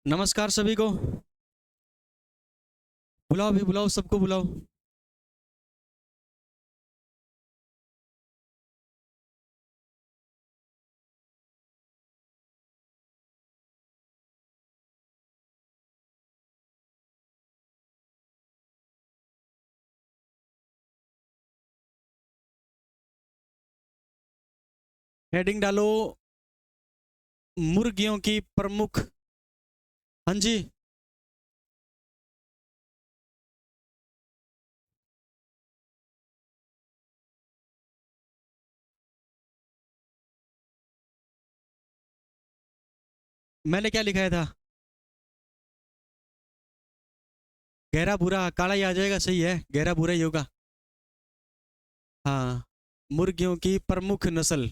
नमस्कार सभी को। बुलाओ भी बुलाओ, सबको बुलाओ। हेडिंग डालो, मुर्गियों की प्रमुख। हाँ जी। मैंने क्या लिखाया था? गहरा भूरा काला ही आ जाएगा, सही है, गहरा भूरा ही होगा। हाँ, मुर्गियों की प्रमुख नस्ल।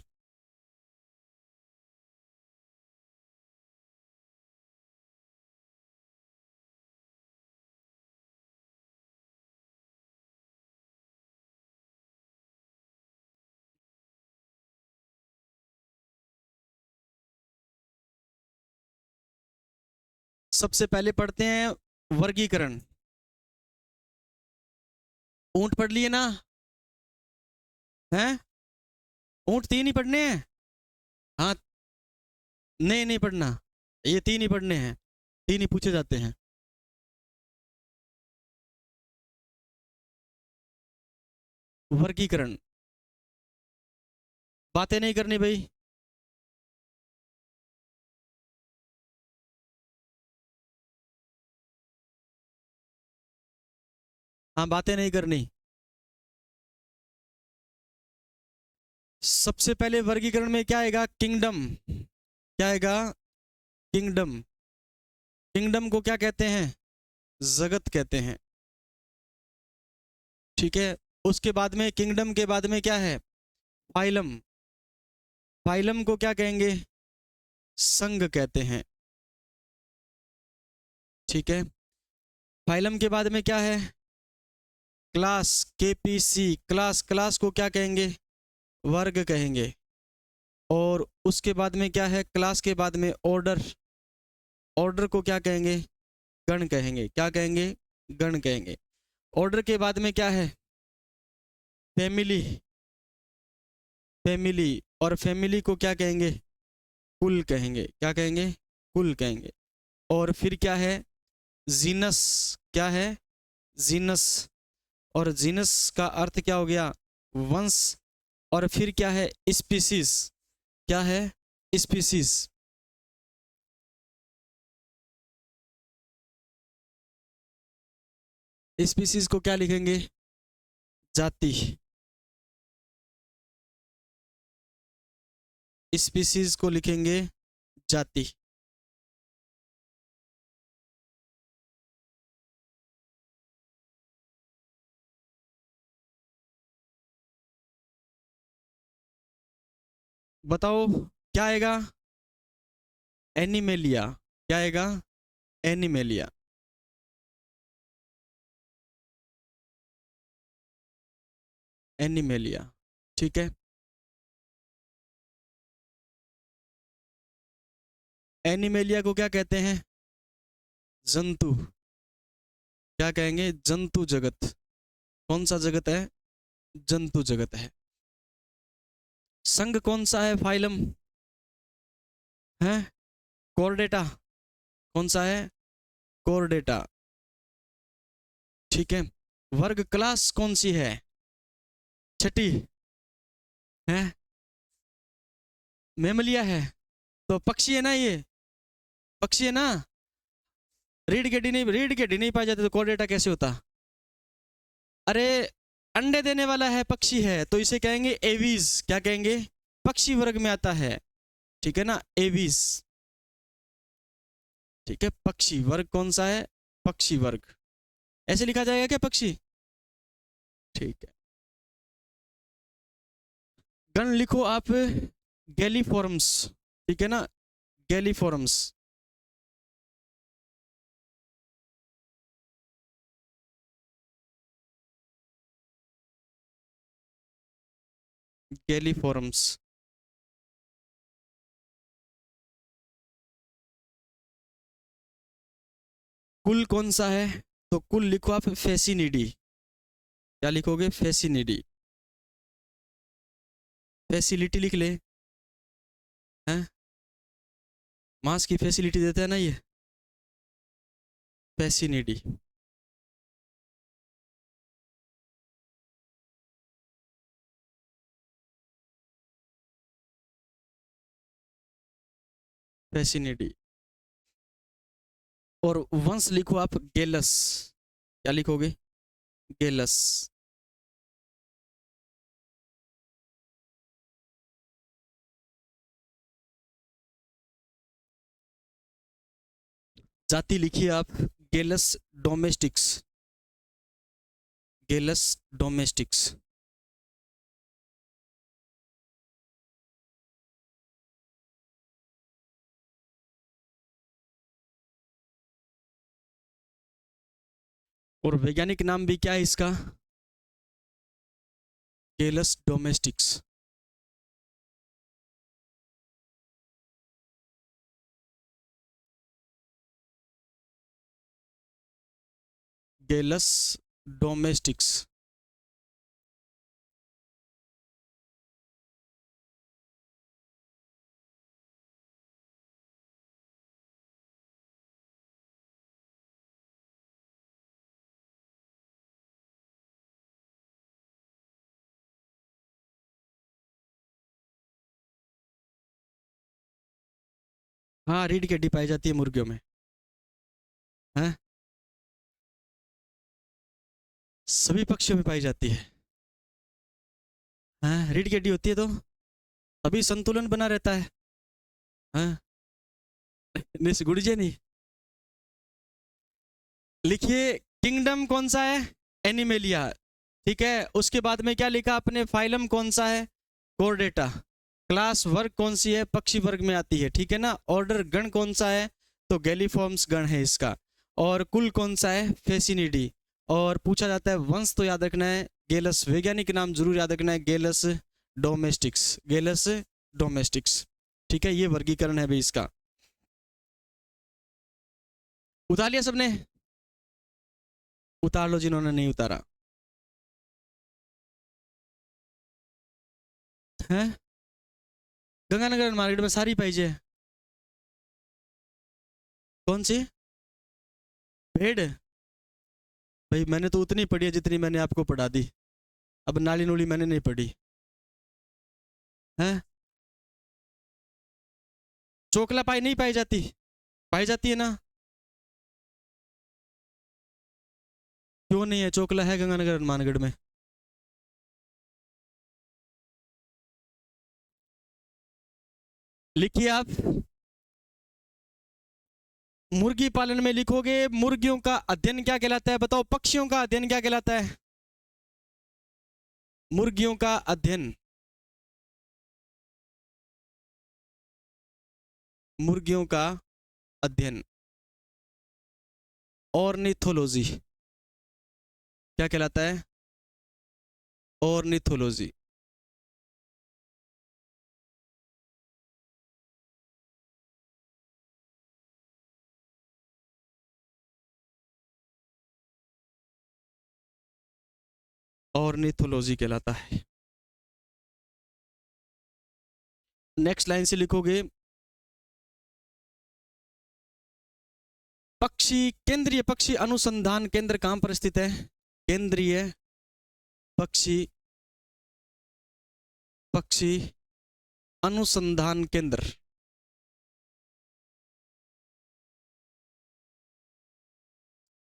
सबसे पहले पढ़ते हैं वर्गीकरण। ऊंट पढ़ लिए ना? हैं? ऊंट तीन ही पढ़ने हैं? हाँ। नहीं नहीं पढ़ना, ये तीन ही पढ़ने हैं, तीन ही पूछे जाते हैं। वर्गीकरण। बातें नहीं करनी भाई। हाँ, बातें नहीं करनी। सबसे पहले वर्गीकरण में क्या आएगा? किंगडम। क्या आएगा? किंगडम। किंगडम को क्या कहते हैं? जगत कहते हैं। ठीक है। उसके बाद में, किंगडम के बाद में क्या है? फाइलम। फाइलम को क्या कहेंगे? संघ कहते हैं। ठीक है। फाइलम के बाद में क्या है? क्लास। KPC class. क्लास को क्या कहेंगे? वर्ग कहेंगे। और उसके बाद में क्या है? क्लास के बाद में ऑर्डर। ऑर्डर को क्या कहेंगे? गण कहेंगे। क्या कहेंगे? गण कहेंगे। ऑर्डर के बाद में क्या है? फैमिली। फैमिली। और फैमिली को क्या कहेंगे? कुल कहेंगे। क्या कहेंगे? कुल कहेंगे। और फिर क्या है? जीनस। क्या है? जीनस। और जीनस का अर्थ क्या हो गया? वंश। और फिर क्या है? स्पीसीज। क्या है? स्पीसीज। स्पीसीज को क्या लिखेंगे? जाति। स्पीसीज को लिखेंगे जाति। बताओ क्या आएगा? एनिमेलिया। क्या आएगा? एनिमेलिया। एनिमेलिया। ठीक है। एनिमेलिया को क्या कहते हैं? जंतु। क्या कहेंगे? जंतु जगत। कौन सा जगत है? जंतु जगत है। संघ कौन सा है? फाइलम है। कोर्डेटा। कौन सा है? कोर्डेटा। ठीक है। वर्ग क्लास कौन सी है? छठी है। मेमलिया है। तो पक्षी है ना ये? पक्षी है ना? रीढ़ के डी नहीं पाए जाते तो कोर्डेटा कैसे होता? अरे, अंडे देने वाला है, पक्षी है, तो इसे कहेंगे एवीज। क्या कहेंगे? पक्षी वर्ग में आता है। ठीक है ना? एवीज। ठीक है। पक्षी वर्ग कौन सा है? पक्षी वर्ग। ऐसे लिखा जाएगा क्या? पक्षी। ठीक है। गण लिखो आप। गैलीफॉर्म्स। ठीक है ना? गैलीफॉर्म्स। गैलीफॉर्म्स। कुल कौन सा है? तो कुल लिखो आप फेसिनिडी। क्या लिखोगे? फेसिनिडी। फैसिलिटी लिख ले, हैं? मास की फैसिलिटी देता है ना ये, फेसिनिडी। फेसिनिडी। और वंश लिखो आप गेलस। क्या लिखोगे? गेलस। जाति लिखिए आप गेलस डोमेस्टिक्स। गेलस डोमेस्टिक्स। और वैज्ञानिक नाम भी क्या है इसका? गेलस डोमेस्टिक्स। गेलस डोमेस्टिक्स। हाँ, रीढ़ की हड्डी पाई जाती है मुर्गियों में। हैं? सभी पक्षियों में पाई जाती है। हैं? रीढ़ की हड्डी होती है तो अभी संतुलन बना रहता है। हैं? नहीं गुड़िया नहीं। लिखिए किंगडम कौन सा है? एनिमेलिया। ठीक है, उसके बाद में क्या लिखा आपने? फाइलम कौन सा है? कोर्डेटा। क्लास वर्ग कौन सी है? पक्षी वर्ग में आती है, ठीक है ना। ऑर्डर गण कौन सा है? तो गैलीफॉर्म्स गण है इसका। और कुल कौन सा है? फेसिनिडी। और पूछा जाता है वंश तो याद रखना है गेलस, वैज्ञानिक नाम जरूर याद रखना है गेलस डोमेस्टिक्स। गेलस डोमेस्टिक्स। ठीक है, ये वर्गीकरण है भाई इसका। उतार लिया सबने? उतार लो जिन्होंने नहीं उतारा है। गंगानगर मार्केट में सारी पाई है। कौन सी? भेड़? भाई मैंने तो उतनी पढ़ी है जितनी मैंने आपको पढ़ा दी। अब नाली नूली मैंने नहीं पढ़ी है। चोकला पाई नहीं पाई जाती? पाई जाती है ना। क्यों नहीं है? चोकला है गंगानगर हनुमानगढ़ में। लिखिए आप मुर्गी पालन में लिखोगे मुर्गियों का अध्ययन क्या कहलाता है? बताओ पक्षियों का अध्ययन क्या कहलाता है? मुर्गियों का अध्ययन। मुर्गियों का अध्ययन ऑर्निथोलॉजी क्या कहलाता है? ऑर्निथोलॉजी। ऑर्निथोलॉजी कहलाता है। नेक्स्ट लाइन से लिखोगे पक्षी केंद्रीय पक्षी अनुसंधान केंद्र कहां पर स्थित है? केंद्रीय पक्षी पक्षी अनुसंधान केंद्र।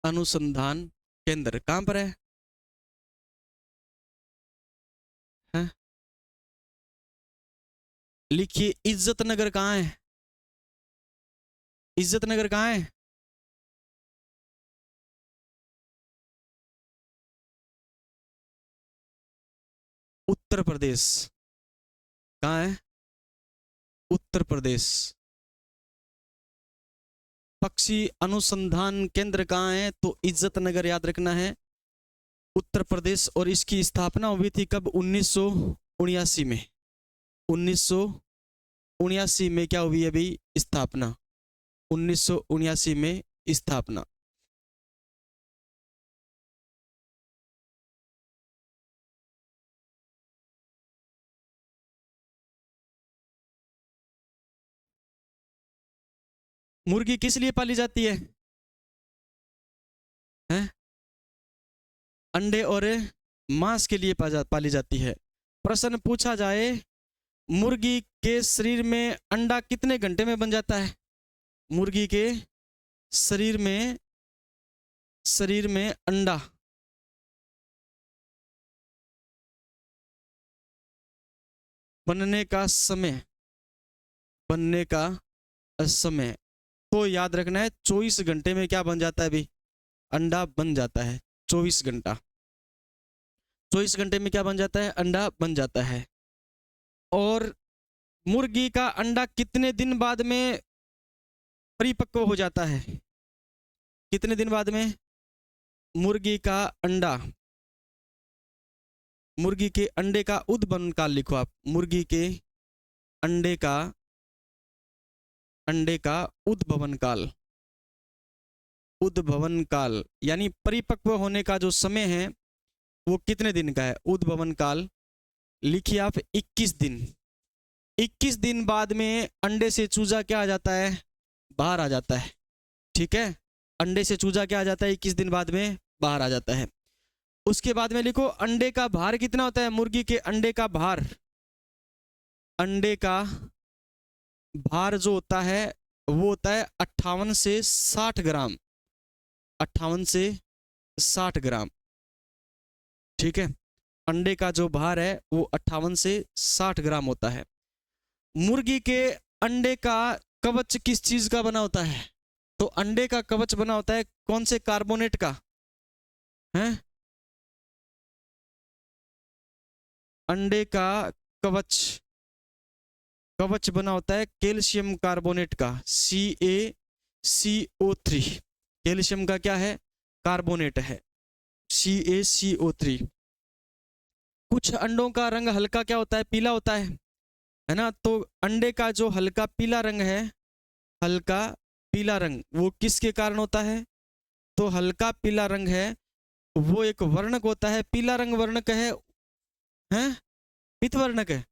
अनुसंधान केंद्र कहां पर है? हैं? लिखिए इज्जत नगर कहां है? इज्जत नगर कहां है? उत्तर प्रदेश। कहां है? उत्तर प्रदेश। पक्षी अनुसंधान केंद्र कहां है? तो इज्जत नगर याद रखना है, उत्तर प्रदेश। और इसकी स्थापना हुई थी कब? 1979 में। 1979 में क्या हुई है भाई? स्थापना। 1979 में स्थापना। मुर्गी किस लिए पाली जाती है? हैं? अंडे और मांस के लिए पाली जाती है। प्रश्न पूछा जाए, मुर्गी के शरीर में अंडा कितने घंटे में बन जाता है? मुर्गी के शरीर में अंडा बनने का समय तो याद रखना है 24 घंटे में क्या बन जाता है? अभी अंडा बन जाता है 24 घंटा। 24 घंटे में क्या बन जाता है? अंडा बन जाता है। और मुर्गी का अंडा कितने दिन बाद में परिपक्व हो जाता है? कितने दिन बाद में? मुर्गी का अंडा, मुर्गी के अंडे का उद्भवन काल लिखो आप। मुर्गी के अंडे का उद्भवन काल यानी परिपक्व होने का जो समय है वो कितने दिन का है? उद्भवन काल लिखिए आप 21 दिन। 21 दिन बाद में अंडे से चूजा क्या आ जाता है? बाहर आ जाता है। ठीक है, अंडे से चूजा क्या आ जाता है? 21 दिन बाद में बाहर आ जाता है। उसके बाद में लिखो अंडे का भार कितना होता है? मुर्गी के अंडे का भार, अंडे का भार जो होता है वो होता है 58 से 60 ग्राम। 58 से 60 ग्राम। ठीक है, अंडे का जो भार है वो 58 से 60 ग्राम होता है। मुर्गी के अंडे का कवच किस चीज का बना होता है? तो अंडे का कवच बना होता है कौन से कार्बोनेट का है? अंडे का कवच बना होता है कैल्शियम कार्बोनेट का, CaCO3। कैल्शियम का क्या है? कार्बोनेट है, CaCO3। कुछ अंडों का रंग हल्का क्या होता है? पीला होता है ना? तो अंडे का जो हल्का पीला रंग है, हल्का पीला रंग, वो किसके कारण होता है? तो हल्का पीला रंग है वो एक वर्णक होता है। पीला रंग वर्णक है, हैं? पित्त वर्णक है।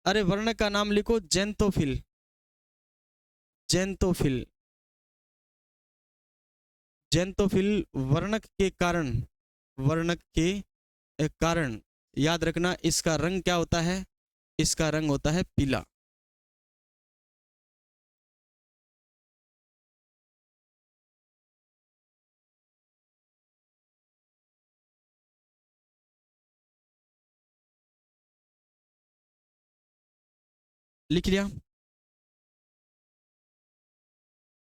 अरे वर्णक का नाम लिखो ज़ैंथोफिल। ज़ैंथोफिल वर्णक के कारण याद रखना इसका रंग क्या होता है? इसका रंग होता है पीला। लिख लिया?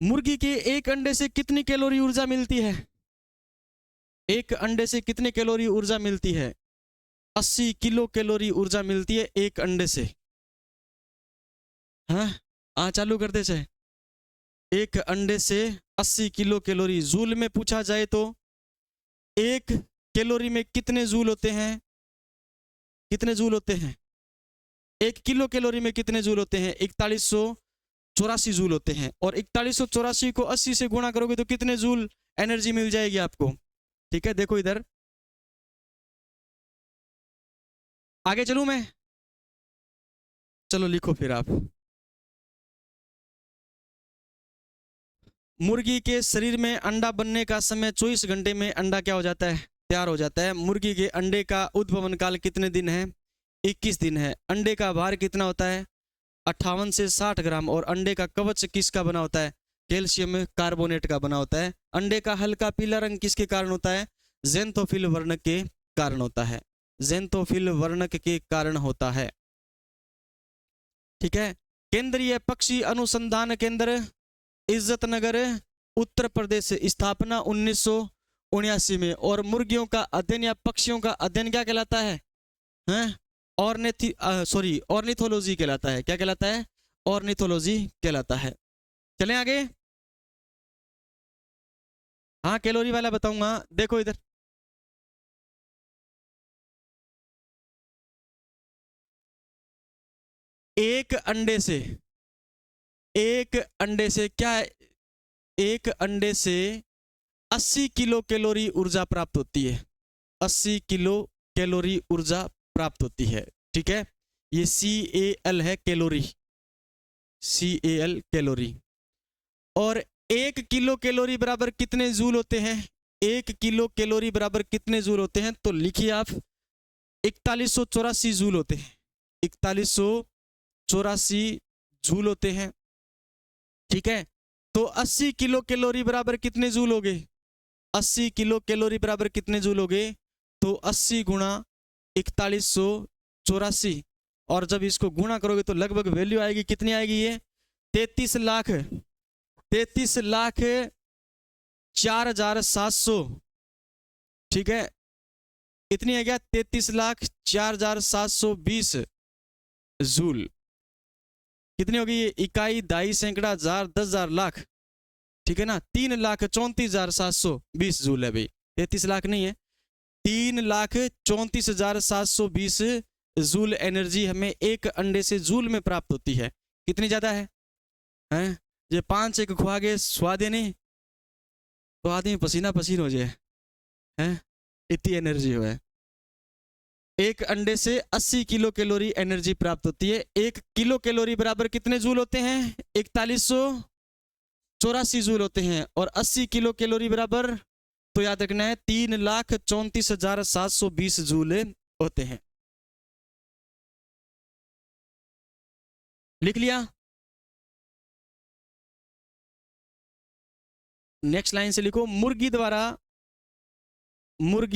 मुर्गी के एक अंडे से कितनी कैलोरी ऊर्जा मिलती है? एक अंडे से कितनी कैलोरी ऊर्जा मिलती है? 80 किलो कैलोरी ऊर्जा मिलती है एक अंडे से। हाँ, चालू करते चाहे। एक अंडे से 80 किलो कैलोरी। जूल में पूछा जाए तो एक कैलोरी में कितने जूल होते हैं? कितने जूल होते हैं? एक किलो कैलोरी में कितने जूल होते हैं? 4184 जूल होते हैं। और 4184 को 80 से गुणा करोगे तो कितने जूल एनर्जी मिल जाएगी आपको? ठीक है, देखो इधर आगे चलूं मैं? चलो लिखो फिर आप। मुर्गी के शरीर में अंडा बनने का समय 24 घंटे में अंडा क्या हो जाता है? तैयार हो जाता है। मुर्गी के अंडे का उद्भवन काल कितने दिन है? 21 दिन है। अंडे का भार कितना होता है? 58 से 60 ग्राम। और अंडे का कवच किसका बना होता है? कैल्शियम कार्बोनेट का बना होता है। अंडे का हल्का पीला रंग किसके कारण होता है? ज़ैंथोफिल वर्णक के कारण होता है। ज़ैंथोफिल वर्णक के कारण होता है। ठीक है, केंद्रीय पक्षी अनुसंधान केंद्र इज्जतनगर उत्तर प्रदेश, स्थापना 1979 में। और मुर्गियों का अध्ययन या पक्षियों का अध्ययन क्या कहलाता है? ऑर्निथोलॉजी कहलाता है। क्या कहलाता है? ऑर्निथोलॉजी कहलाता है। चलें आगे। हाँ, कैलोरी वाला बताऊंगा। देखो इधर, एक अंडे से क्या है? एक अंडे से 80 किलो कैलोरी ऊर्जा प्राप्त होती है। 80 किलो कैलोरी ऊर्जा प्राप्त होती है। ठीक है, ये CAL है, कैलोरी। CAL calorie. और 1 किलो कैलोरी बराबर कितने जूल होते हैं? 1 किलो कैलोरी बराबर कितने जूल होते हैं? तो लिखिए आप 4184 जूल होते हैं। 4184 जूल होते हैं। ठीक है, तो 80 किलो कैलोरी बराबर कितने जूल हो गए? 80 किलो कैलोरी बराबर कितने जूल हो गए? तो 80 गुणा 4184, और जब इसको गुणा करोगे तो लगभग वैल्यू आएगी, कितनी आएगी ये? 33,04,700। ठीक है, इतनी है क्या? 33,04,720 जूल। कितनी होगी ये? इकाई, दाई, सैकड़ा, हजार, 10,000, लाख। ठीक है ना, 3,34,720 जूल है भाई, 33 लाख नहीं है, 3,34,720 जूल एनर्जी हमें एक अंडे से जूल में प्राप्त होती है। कितनी ज्यादा है? हैं? ये 5 एक खुआ गए स्वादे नहीं तो आदमी पसीना पसीन हो जाए, हैं? इतनी एनर्जी हो है। एक अंडे से 80 किलो कैलोरी एनर्जी प्राप्त होती है। 1 किलो कैलोरी बराबर कितने जूल होते हैं? 4184 जूल होते हैं। और 80 किलो कैलोरी बराबर, तो याद रखना है, 3,34,720 जूल होते हैं। लिख लिया? नेक्स्ट लाइन से लिखो, मुर्गी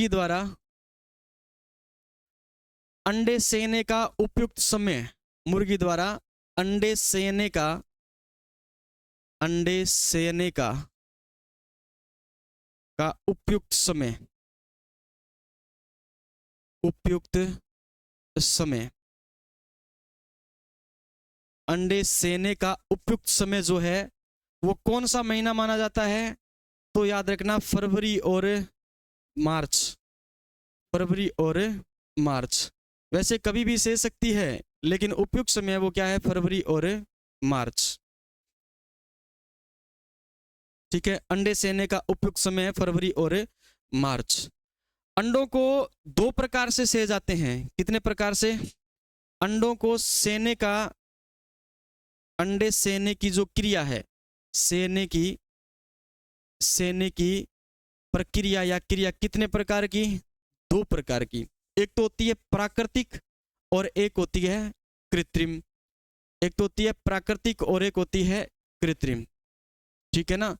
द्वारा अंडे सेने का उपयुक्त समय। मुर्गी द्वारा अंडे सेने का उपयुक्त समय। अंडे सेने का उपयुक्त समय जो है वो कौन सा महीना माना जाता है? तो याद रखना, फरवरी और मार्च। वैसे कभी भी से सकती है, लेकिन उपयुक्त समय वो क्या है? फरवरी और मार्च। ठीक है, अंडे सेने का उपयुक्त समय है फरवरी और मार्च। अंडों को 2 प्रकार से सेए जाते हैं। कितने प्रकार से? अंडों को सेने का, अंडे सेने की जो क्रिया है, सेने की प्रक्रिया या क्रिया कितने प्रकार की? 2 प्रकार की। एक तो होती है प्राकृतिक और एक होती है कृत्रिम। एक तो होती है प्राकृतिक और एक होती है कृत्रिम। ठीक है ना?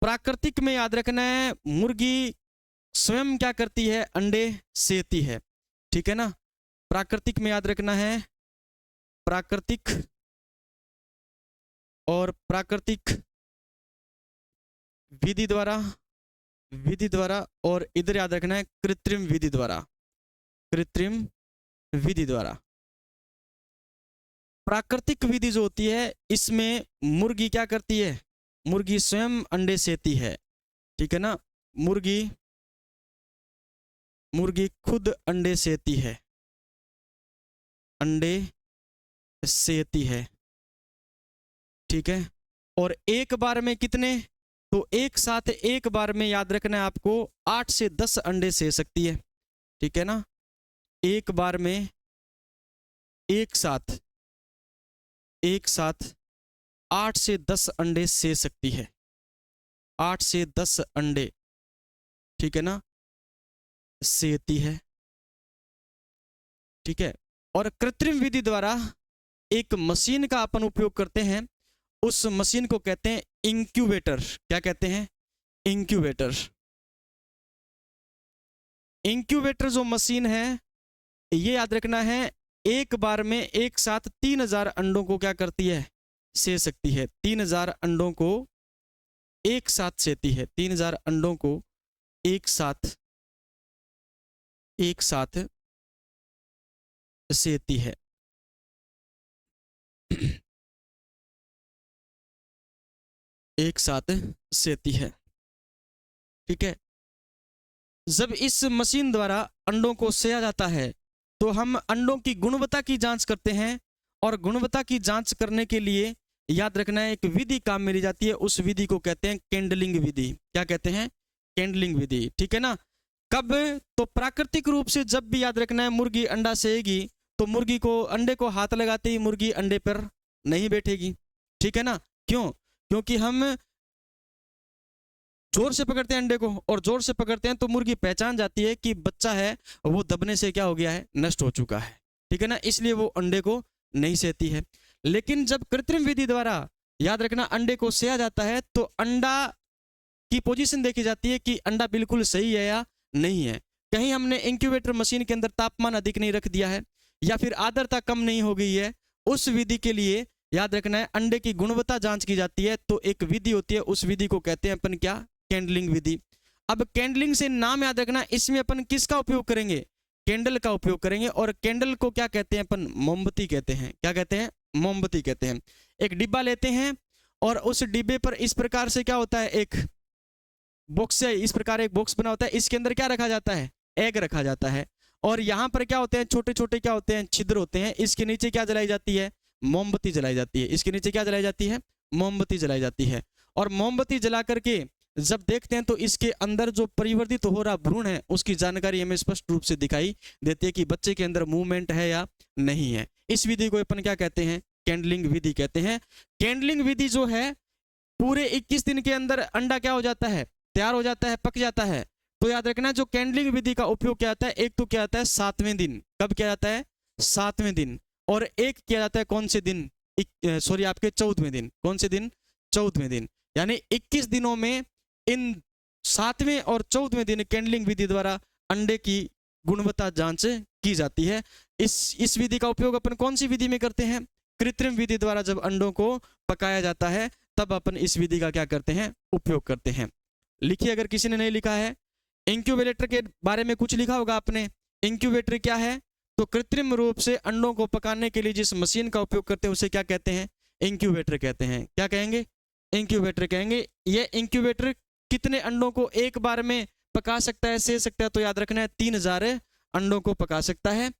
प्राकृतिक में याद रखना है, मुर्गी स्वयं क्या करती है? अंडे सेती है। ठीक है ना? प्राकृतिक में याद रखना है, प्राकृतिक और प्राकृतिक विधि द्वारा, और इधर याद रखना है कृत्रिम विधि द्वारा। प्राकृतिक विधि जो होती है, इसमें मुर्गी क्या करती है? मुर्गी स्वयं अंडे सेती है। ठीक है ना? मुर्गी खुद अंडे सेती है। ठीक है, और एक बार में कितने? तो एक साथ एक बार में याद रखना है आपको 8 से 10 अंडे से सकती है। ठीक है ना? एक बार में एक साथ 8 से 10 अंडे से सकती है। 8 से 10 अंडे, ठीक है ना, सेती है। ठीक है, और कृत्रिम विधि द्वारा एक मशीन का अपन उपयोग करते हैं। उस मशीन को कहते हैं इंक्यूबेटर। क्या कहते हैं? इंक्यूबेटर। इंक्यूबेटर जो मशीन है, ये याद रखना है, एक बार में एक साथ 3000 अंडों को क्या करती है? से सकती है। 3000 अंडों को एक साथ सेती है। 3000 अंडों को एक साथ सेती है। एक साथ सेती है। ठीक है, जब इस मशीन द्वारा अंडों को सेया जाता है तो हम अंडों की गुणवत्ता की जांच करते हैं, और गुणवत्ता की जांच करने के लिए याद रखना है एक विधि काम में ली जाती है। उस विधि को कहते हैं कैंडलिंग विधि। क्या कहते हैं? कैंडलिंग विधि। ठीक है ना? कब? तो प्राकृतिक रूप से जब भी याद रखना है मुर्गी अंडा सेएगी तो मुर्गी को अंडे को हाथ लगाते ही मुर्गी अंडे पर नहीं बैठेगी। ठीक है ना? क्यों? क्योंकि हम जोर से पकड़ते हैं अंडे को, और जोर से पकड़ते हैं तो मुर्गी पहचान जाती है कि बच्चा है वो दबने से क्या हो गया है, नष्ट हो चुका है, ठीक है ना, इसलिए वो अंडे को नहीं सहती है। लेकिन जब कृत्रिम विधि द्वारा, याद रखना, अंडे को सेया जाता है तो अंडा की पोजीशन देखी जाती है कि अंडा बिल्कुल सही है या नहीं है। कहीं हमने इंक्यूबेटर मशीन के अंदर तापमान अधिक नहीं रख दिया है, या फिर आर्द्रता कम नहीं हो गई है, उस विधि के लिए याद रखना है अंडे की गुणवत्ता जांच की जाती है। तो एक विधि होती है, उस विधि को कहते हैं अपन क्या, कैंडलिंग विधि। अब कैंडलिंग से नाम याद रखना, इसमें अपन किसका उपयोग करेंगे, कैंडल का उपयोग करेंगे। और कैंडल को क्या कहते हैं अपन, मोमबत्ती कहते हैं। क्या कहते हैं, मोमबत्ती कहते हैं। एक डिब्बा लेते हैं और उस डिब्बे पर इस प्रकार से क्या होता है, एक बॉक्स है, इस प्रकार एक बॉक्स बना होता है, इसके अंदर क्या रखा जाता है, एग रखा जाता है, और यहाँ पर क्या होते हैं, छोटे छोटे क्या होते हैं, छिद्र होते हैं। इसके नीचे क्या जलाई जाती है, मोमबत्ती जलाई जाती है। इसके नीचे क्या जलाई जाती है, मोमबत्ती जलाई जाती है। और मोमबत्ती जला करके जब देखते हैं तो इसके अंदर जो परिवर्तित हो रहा भ्रूण है उसकी जानकारी हमें स्पष्ट रूप से दिखाई देती है कि बच्चे के अंदर मूवमेंट है या नहीं है। इस विधि को अपन क्या कहते हैं, कैंडलिंग विधि कहते हैं। कैंडलिंग विधि जो है पूरे 21 दिन के अंदर अंडा क्या हो जाता है, तैयार हो जाता है, पक जाता है। तो याद रखना जो कैंडलिंग विधि का उपयोग क्या आता है, एक तो क्या आता है 7वें दिन, कब किया जाता है, 7वें दिन, और एक किया जाता है कौन से दिन, सॉरी आपके 14वें दिन। कौन से दिन, 14वें दिन। यानी 21 दिनों में इन 7वें और 14वें दिन कैंडलिंग विधि द्वारा अंडे की गुणवत्ता जांच की जाती है। इस विधि का उपयोग अपन कौन सी विधि में करते हैं, कृत्रिम विधि द्वारा जब अंडों को पकाया जाता है तब अपन इस विधि का क्या करते हैं, उपयोग करते हैं। लिखिए अगर किसी ने नहीं लिखा है। इंक्यूबेटर के बारे में कुछ लिखा होगा आपने। इंक्यूबेटर क्या है, तो कृत्रिम रूप से अंडों को पकाने के लिए जिस मशीन का उपयोग करते हैं उसे क्या कहते हैं, इंक्यूबेटर कहते हैं। क्या कहेंगे, इंक्यूबेटर कहेंगे। यह इंक्यूबेटर कितने अंडों को एक बार में पका सकता है, सेक सकता है, तो याद रखना है 3000 अंडों को पका सकता है।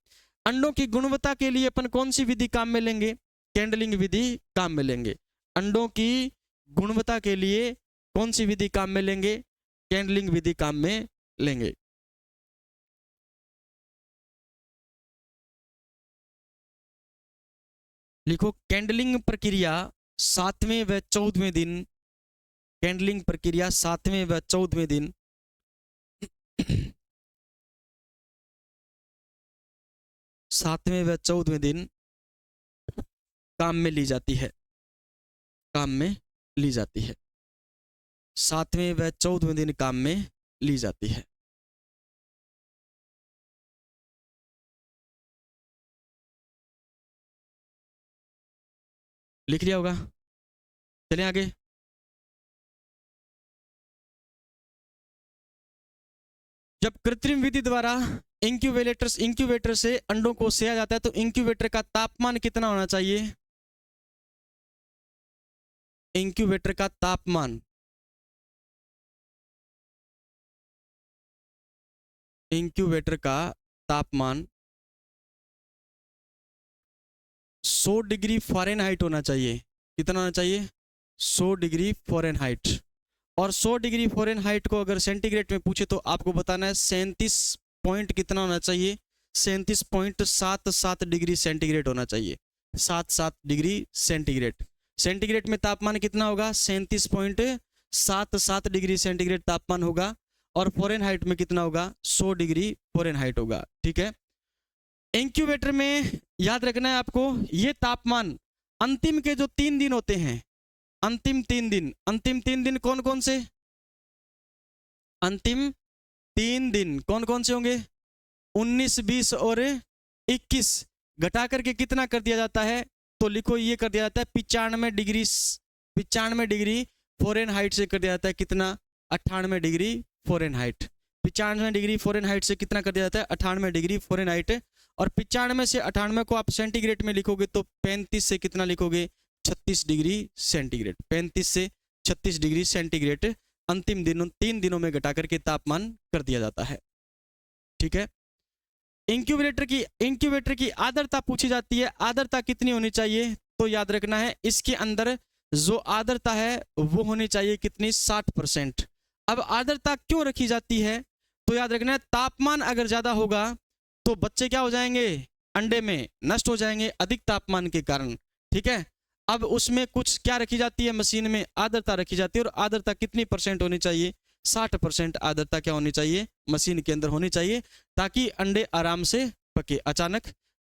अंडों की गुणवत्ता के लिए अपन कौन सी विधि काम में लेंगे, कैंडलिंग विधि काम में लेंगे। अंडों की गुणवत्ता के लिए कौन सी विधि काम में लेंगे, कैंडलिंग विधि काम में लेंगे। लिखो कैंडलिंग प्रक्रिया 7वें व 14वें दिन, कैंडलिंग प्रक्रिया 7वें व 14वें दिन 7वें व 14वें दिन काम में ली जाती है, काम में ली जाती है। 7वें व 14वें दिन काम में ली जाती है। लिख लिया होगा, चलें आगे। जब कृत्रिम विधि द्वारा इंक्यूबेटर से अंडों को सेया जाता है तो इंक्यूबेटर का तापमान कितना होना चाहिए, इंक्यूबेटर का तापमान, इंक्यूबेटर का तापमान 100 डिग्री फ़ारेनहाइट होना चाहिए। कितना होना चाहिए, 100 डिग्री फ़ारेनहाइट। और 100 डिग्री फ़ारेनहाइट को अगर सेंटीग्रेड में पूछे तो आपको बताना है 37 पॉइंट कितना होना चाहिए, 37.77 डिग्री सेंटीग्रेड होना चाहिए। 77 डिग्री सेंटीग्रेड। सेंटीग्रेड में तापमान कितना होगा, 37.77 डिग्री सेंटीग्रेड तापमान होगा। और फ़ारेनहाइट में कितना होगा, 100 डिग्री फ़ारेनहाइट होगा। ठीक है। इंक्यूबेटर में याद रखना है आपको, ये तापमान अंतिम के जो 3 दिन होते हैं, अंतिम 3 दिन, अंतिम 3 दिन कौन कौन से, अंतिम 3 दिन कौन कौन से होंगे, 19, 20 और 21 घटा करके कितना कर दिया जाता है, तो लिखो ये कर दिया जाता है 95 डिग्री फ़ारेनहाइट से कर दिया जाता है। कितना, 98 डिग्री फ़ारेनहाइट। 95 डिग्री फ़ारेनहाइट से कितना कर दिया जाता है, 98 डिग्री फ़ारेनहाइट। और 95 से 98 को आप सेंटीग्रेड में लिखोगे तो 35 से कितना लिखोगे, 36 डिग्री सेंटीग्रेड। 35 से 36 डिग्री सेंटीग्रेड अंतिम दिनों 3 दिनों में घटा करके तापमान कर दिया जाता है। ठीक है। इंक्यूबेटर की आर्द्रता पूछी जाती है, आर्द्रता कितनी होनी चाहिए, तो याद रखना है इसके अंदर जो आर्द्रता है वो होनी चाहिए कितनी, 60%। अब आर्द्रता क्यों रखी जाती है, तो याद रखना है तापमान अगर ज्यादा होगा तो बच्चे क्या हो जाएंगे, अंडे में नष्ट हो जाएंगे अधिक तापमान के कारण। ठीक है। अब उसमें कुछ क्या रखी जाती है, मशीन में आर्द्रता रखी जाती है, और आर्द्रता कितनी % होनी चाहिए, 60% आर्द्रता क्या होनी चाहिए, मशीन के अंदर होनी चाहिए, ताकि अंडे आराम से पके। अचानक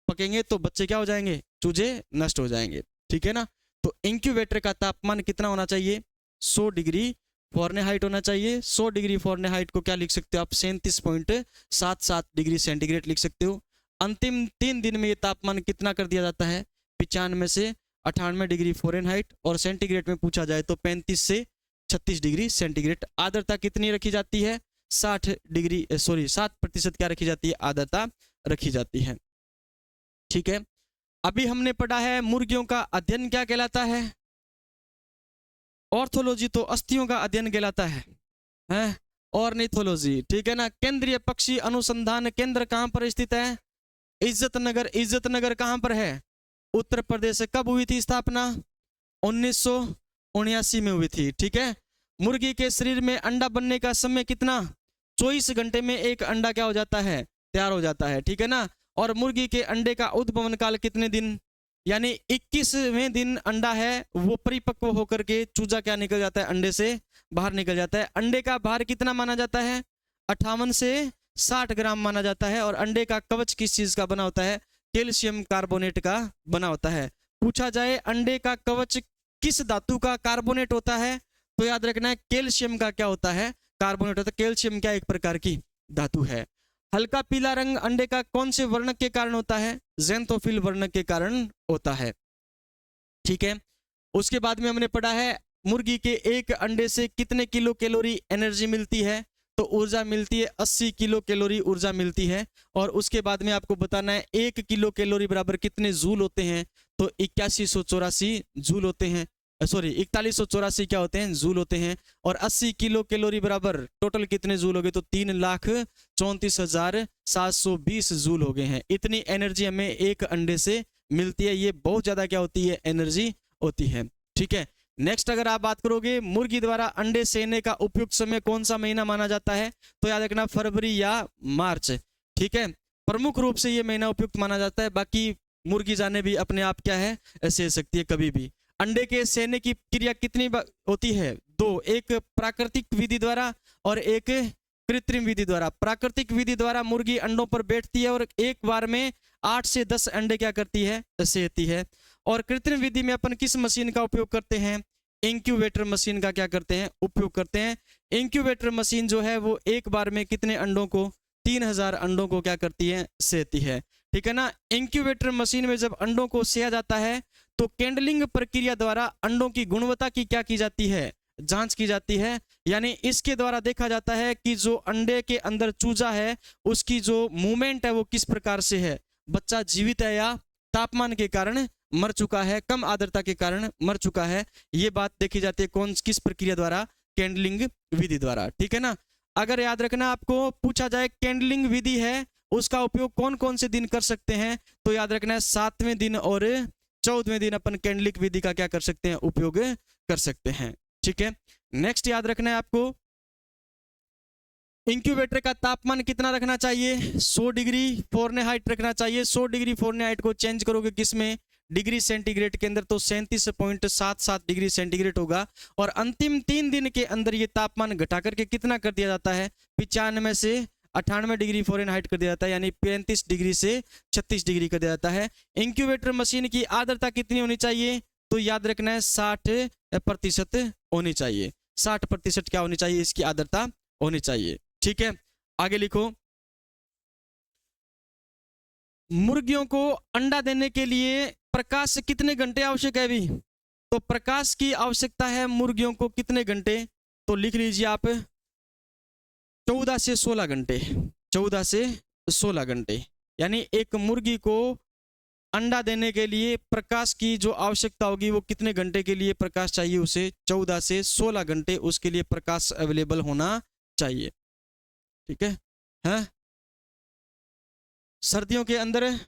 पकेंगे तो बच्चे क्या हो जाएंगे, चूजे नष्ट हो जाएंगे, ठीक है ना। तो इंक्यूबेटर का तापमान कितना होना चाहिए, 100 डिग्री फ़ारेनहाइट होना चाहिए। 100 डिग्री फ़ारेनहाइट को क्या लिख सकते हो आप, 37.77 डिग्री सेंटीग्रेड लिख सकते हो। अंतिम 3 दिन में ये तापमान कितना कर दिया जाता है, 95 से 98 डिग्री फ़ारेनहाइट, और सेंटीग्रेड में पूछा जाए तो 35 से 36 डिग्री सेंटीग्रेड। आर्द्रता कितनी रखी जाती है, 60% क्या रखी जाती है, आर्द्रता रखी जाती है, ठीक है। अभी हमने पढ़ा है मुर्गियों का अध्ययन क्या कहलाता है, ऑर्थोलॉजी तो अस्थियों का अध्ययन कहलाता है ऑर्निथोलॉजी, ठीक है ना। केंद्रीय पक्षी अनुसंधान केंद्र कहां पर स्थित है, इज्जतनगर। इज्जतनगर कहां पर है, उत्तर प्रदेश। कब हुई थी स्थापना, 1979 में हुई थी, ठीक है। मुर्गी के शरीर में अंडा बनने का समय कितना, 24 घंटे में एक अंडा क्या हो जाता है, तैयार हो जाता है, ठीक है ना। और मुर्गी के अंडे का उद्भवन काल कितने दिन, यानी 21वें दिन अंडा है वो परिपक्व होकर के चूजा क्या निकल जाता है, अंडे से बाहर निकल जाता है। अंडे का भार कितना माना जाता है, 58 से 60 ग्राम माना जाता है। और अंडे का कवच किस चीज का बना होता है, कैल्शियम कार्बोनेट का बना होता है। पूछा जाए अंडे का कवच किस धातु का कार्बोनेट होता है, तो याद रखना है कैल्शियम का क्या होता है, कार्बोनेट होता है। कैल्शियम क्या एक प्रकार की धातु है। हल्का पीला रंग अंडे का कौन से वर्णक के कारण होता है, ज़ेंथोफिल वर्णक के कारण होता है, ठीक है। उसके बाद में हमने पढ़ा है मुर्गी के एक अंडे से कितने किलो कैलोरी एनर्जी मिलती है, तो ऊर्जा मिलती है 80 किलो कैलोरी ऊर्जा मिलती है। और उसके बाद में आपको बताना है 1 किलो कैलोरी बराबर कितने जूल होते हैं, तो 8184 जूल होते हैं, सॉरी 4184 क्या होते हैं, जूल होते हैं। और 80 किलो कैलोरी बराबर टोटल कितने जूल हो गए, तो 3,34,720 जूल हो गए हैं। इतनी एनर्जी हमें एक अंडे से मिलती है, ये बहुत ज्यादा क्या होती है, एनर्जी होती है, ठीक है। नेक्स्ट अगर आप बात करोगे मुर्गी द्वारा अंडे सेने का उपयुक्त समय कौन सा महीना माना जाता है, तो याद रखना फरवरी या मार्च, ठीक है। प्रमुख रूप से ये महीना उपयुक्त माना जाता है, बाकी मुर्गी जाने भी अपने आप क्या है, सह सकती है कभी भी। अंडे के सेने की क्रिया कितनी होती है, 2, एक प्राकृतिक विधि द्वारा और एक कृत्रिम विधि द्वारा। प्राकृतिक विधि द्वारा मुर्गी अंडों पर बैठती है और एक बार में 8 से 10 अंडे क्या करती है, सेती है। और कृत्रिम विधि में अपन किस मशीन का उपयोग करते हैं, इंक्यूबेटर मशीन का क्या करते हैं, उपयोग करते हैं। इंक्यूबेटर मशीन जो है वो एक बार में कितने अंडों को, 3000 अंडों को क्या करती है, सेती है, ठीक है ना। इंक्यूबेटर मशीन में जब अंडों को सेया जाता है तो कैंडलिंग प्रक्रिया द्वारा अंडों की गुणवत्ता की क्या की जाती है, जांच की जाती है। यानी इसके द्वारा देखा जाता है कि जो अंडे के अंदर चूजा है उसकी जो मूवमेंट है वो किस प्रकार से है, बच्चा जीवित है या तापमान के कारण मर चुका है, कम आर्द्रता के कारण मर चुका है, ये बात देखी जाती है कौन किस प्रक्रिया द्वारा, कैंडलिंग विधि द्वारा, ठीक है ना। अगर याद रखना आपको पूछा जाए कैंडलिंग विधि है उसका उपयोग कौन कौन से दिन कर सकते हैं, तो याद रखना है 7वें दिन और 14वें दिन अपन कैंडलिंग विधि का क्या कर सकते हैं, उपयोग कर सकते हैं, ठीक है। नेक्स्ट याद रखना है आपको इंक्यूबेटर का तापमान कितना रखना चाहिए, 100 डिग्री फ़ारेनहाइट रखना चाहिए। 100 डिग्री फ़ारेनहाइट को चेंज करोगे किसमें, डिग्री सेंटीग्रेड के अंदर, तो 37.77 डिग्री सेंटीग्रेड होगा। और अंतिम 3 दिन के अंदर ये तापमान घटा करके कितना कर दिया जाता है, 95 से 98 डिग्री फ़ारेनहाइट कर दिया जाता है, यानी 35 डिग्री से 36 डिग्री कर दिया जाता है। इंक्यूबेटर मशीन की आर्द्रता कितनी होनी चाहिए, तो याद रखना है 60% होनी चाहिए, 60% क्या होनी चाहिए, इसकी आर्द्रता होनी चाहिए, ठीक है। आगे लिखो, मुर्गियों को अंडा देने के लिए प्रकाश कितने घंटे आवश्यक है अभी, तो प्रकाश की आवश्यकता है मुर्गियों को कितने घंटे, तो लिख लीजिए आप 14 से 16 घंटे, 14 से 16 घंटे। यानी एक मुर्गी को अंडा देने के लिए प्रकाश की जो आवश्यकता होगी वो कितने घंटे के लिए प्रकाश चाहिए, उसे 14 से 16 घंटे उसके लिए प्रकाश अवेलेबल होना चाहिए, ठीक है। हाँ, सर्दियों के अंदर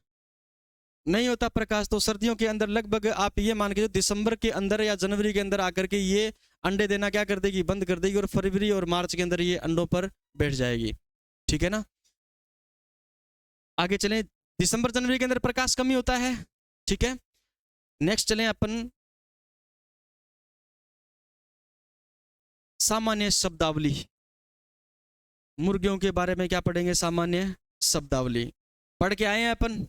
नहीं होता प्रकाश, तो सर्दियों के अंदर लगभग आप ये मान के दिसंबर के अंदर या जनवरी के अंदर आकर के ये अंडे देना क्या कर देगी, बंद कर देगी, और फरवरी और मार्च के अंदर ये अंडों पर बैठ जाएगी, ठीक है ना। आगे चलें, दिसंबर जनवरी के अंदर प्रकाश कमी होता है, ठीक है। नेक्स्ट चलें अपन सामान्य शब्दावली। मुर्गियों के बारे में क्या पढ़ेंगे? सामान्य शब्दावली। पढ़ के आए हैं अपन?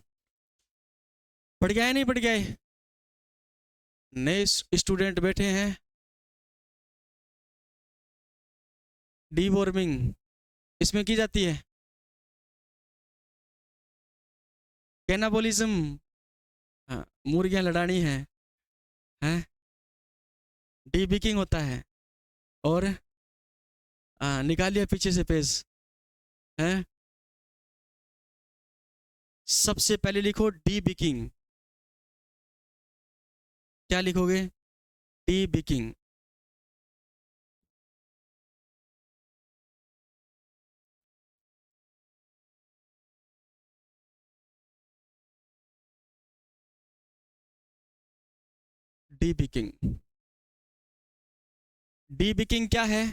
पढ़ के आए नहीं पढ़ के आए? नए स्टूडेंट बैठे हैं। डीवॉर्मिंग इसमें की जाती है। कैनाबोलिज्म, हाँ, मुर्गियां लड़ानी है, हैं? डीबिकिंग होता है। और निकालिए पीछे से पेज, हैं? सबसे पहले लिखो डीबिकिंग। क्या लिखोगे? डीबिकिंग। डीबिकिंग। डीबिकिंग क्या है?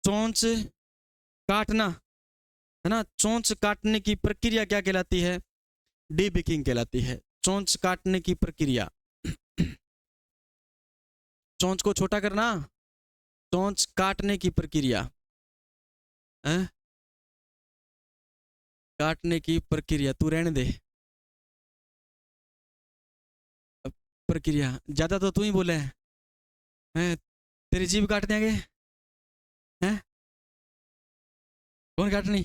चोंच काटना, है ना? चोंच काटने की प्रक्रिया क्या कहलाती है? डीबिकिंग कहलाती है। चोंच काटने की प्रक्रिया। चोंच को छोटा करना, चोंच काटने की प्रक्रिया, है? काटने की प्रक्रिया, तू रहने दे। प्रक्रिया ज्यादा तो तू ही बोले हैं। तेरी जीभ काटने आगे हैं? कौन काटनी?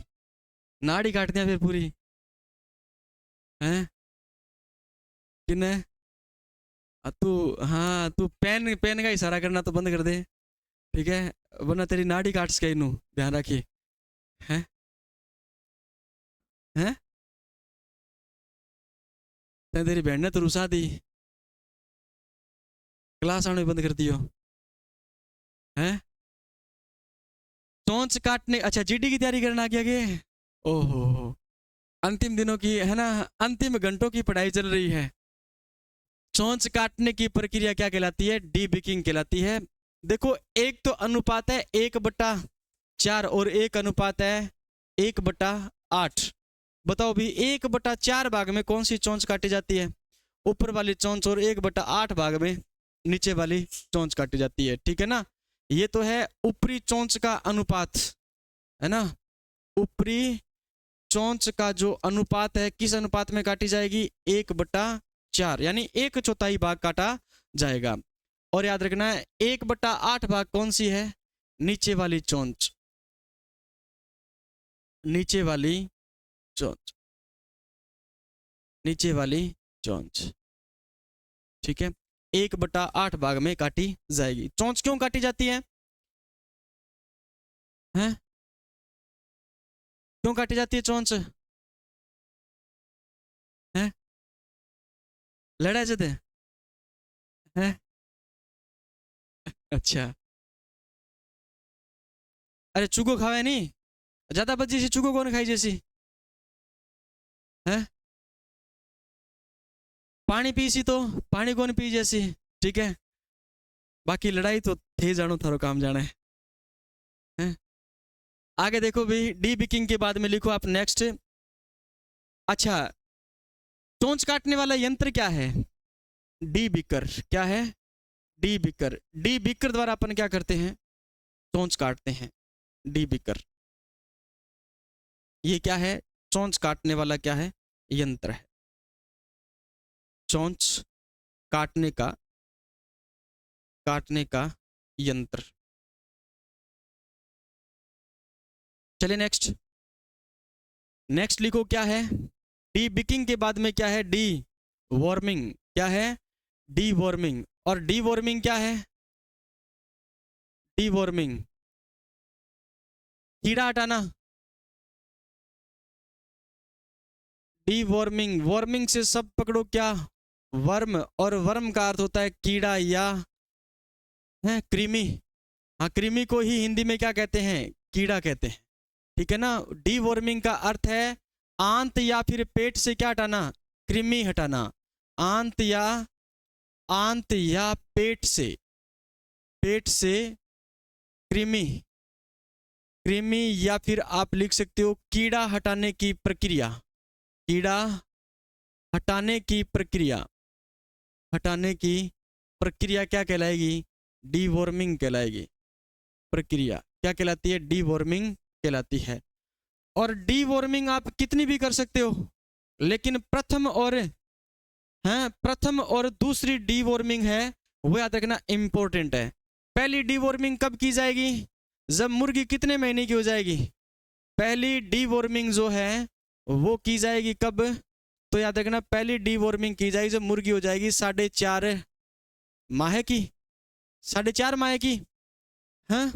नाड़ी काटनी है फिर पूरी, हैं? किन्ने? तू, हाँ, तू पेन पेन का इशारा करना तो बंद कर दे, ठीक है? वरना तेरी नाड़ी काट सके इनू, ध्यान रखिए। हैं? हैं? तेरी बहन ने तो रुसा दी, क्लास आने बंद कर दियो, हैं? चोंच काटने, अच्छा जीडी की तैयारी करना आगे आगे। ओहो, अंतिम दिनों की, है ना, अंतिम घंटों की पढ़ाई चल रही है। चोंच काटने की प्रक्रिया क्या कहलाती है? डीबिकिंग कहलाती है। देखो, एक तो अनुपात है 1/4 और एक अनुपात है 1/8। बताओ भी 1/4 भाग में कौन सी चोंच काटी जाती है? ऊपर वाली चोंच। और 1/8 भाग में नीचे वाली चोंच काटी जाती है, ठीक है ना? ये तो है ऊपरी चोंच का अनुपात, है ना? ऊपरी चोंच का जो अनुपात है, किस अनुपात में काटी जाएगी? 1/4, यानी 1/4 भाग काटा जाएगा। और याद रखना है 1/8 भाग कौन सी है? नीचे वाली चोंच, नीचे वाली चोंच, नीचे वाली चोंच, ठीक है? 1/8 भाग में काटी जाएगी। चोंच क्यों काटी जाती है? हैं? क्यों काटी जाती है चोंच? हैं? लड़ा जाते हैं? अच्छा, अरे चूको खावे नहीं, ज्यादा बची सी चूको कौन खाई जैसी, है? पानी पी सी तो पानी कौन पी जैसी, ठीक है? बाकी लड़ाई तो थे जानो, थारो काम जाना है? आगे देखो भाई, डी बिकिंग के बाद में लिखो आप नेक्स्ट। अच्छा, चोंच काटने वाला यंत्र क्या है? D beaker. क्या है? D beaker. डी बिकर द्वारा अपन क्या करते हैं? चोंच काटते हैं। डी बिकर, ये क्या है? चोंच काटने वाला क्या है? यंत्र है। चोंच काटने का, काटने का यंत्र। चलिए नेक्स्ट, नेक्स्ट लिखो क्या है? डी बिकिंग के बाद में क्या है? D warming. क्या है? D warming. और डी वार्मिंग क्या है? डी वार्मिंग कीड़ा हटाना। डी वार्मिंग, वार्मिंग से सब पकड़ो क्या? वर्म। और वर्म का अर्थ होता है कीड़ा या है कृमि। हाँ, कृमि को ही हिंदी में क्या कहते हैं? कीड़ा कहते हैं, ठीक है ना? डी वार्मिंग का अर्थ है आंत या फिर पेट से क्या हटाना? कृमि हटाना। आंत या, आंत या पेट से, पेट से कृमि, कृमि, या फिर आप लिख सकते हो कीड़ा हटाने की प्रक्रिया। कीड़ा हटाने की प्रक्रिया, हटाने की प्रक्रिया क्या कहलाएगी? डीवॉर्मिंग कहलाएगी प्रक्रिया। क्या कहलाती है? डीवॉर्मिंग कहलाती है। और डीवॉर्मिंग आप कितनी भी कर सकते हो, लेकिन प्रथम और दूसरी डीवॉर्मिंग है वो याद रखना इंपॉर्टेंट है। पहली डीवॉर्मिंग कब की जाएगी? जब मुर्गी कितने महीने की हो जाएगी? पहली डीवॉर्मिंग जो है वो की जाएगी कब? तो याद रखना पहली डीवॉर्मिंग की जाएगी जब मुर्गी हो जाएगी 4.5 माह की, 4.5 माह की, हाँ,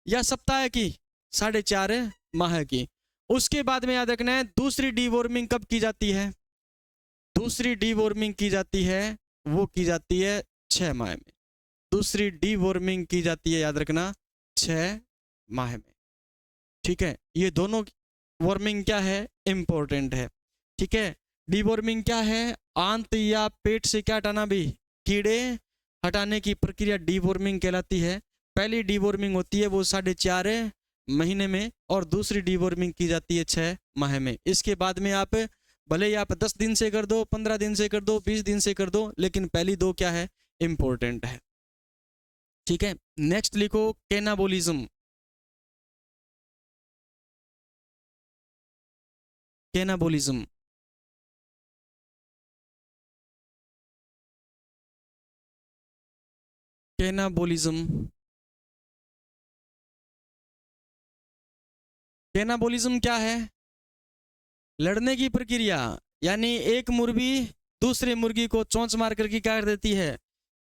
या सप्ताह की, 4.5 माह की। उसके बाद में याद रखना है दूसरी डीवॉर्मिंग कब की जाती है? दूसरी डीवॉर्मिंग की जाती है वो की जाती है 6 माह में। दूसरी डीवॉर्मिंग की जाती है याद रखना 6 माह में। ठीक है, ये दोनों वॉर्मिंग क्या है? इंपॉर्टेंट है। ठीक है, डीवॉर्मिंग क्या है? आंत या पेट से क्या हटाना भी? कीड़े हटाने की प्रक्रिया डीवॉर्मिंग कहलाती है। पहली डीवॉर्मिंग होती है वो 4.5 महीने में और दूसरी डीवॉर्मिंग की जाती है 6 माह में। इसके बाद में आप भले ही आप 10 दिन से कर दो, 15 दिन से कर दो, 20 दिन से कर दो, लेकिन पहली दो क्या है? इंपॉर्टेंट है। ठीक है, नेक्स्ट लिखो कैनाबोलिज्म। कैनाबोलिज्म, कैनाबोलिज्म, कैनाबोलिज्म क्या है? लड़ने की प्रक्रिया। यानी एक मुर्गी दूसरे मुर्गी को चोंच मार करके क्या कर देती है?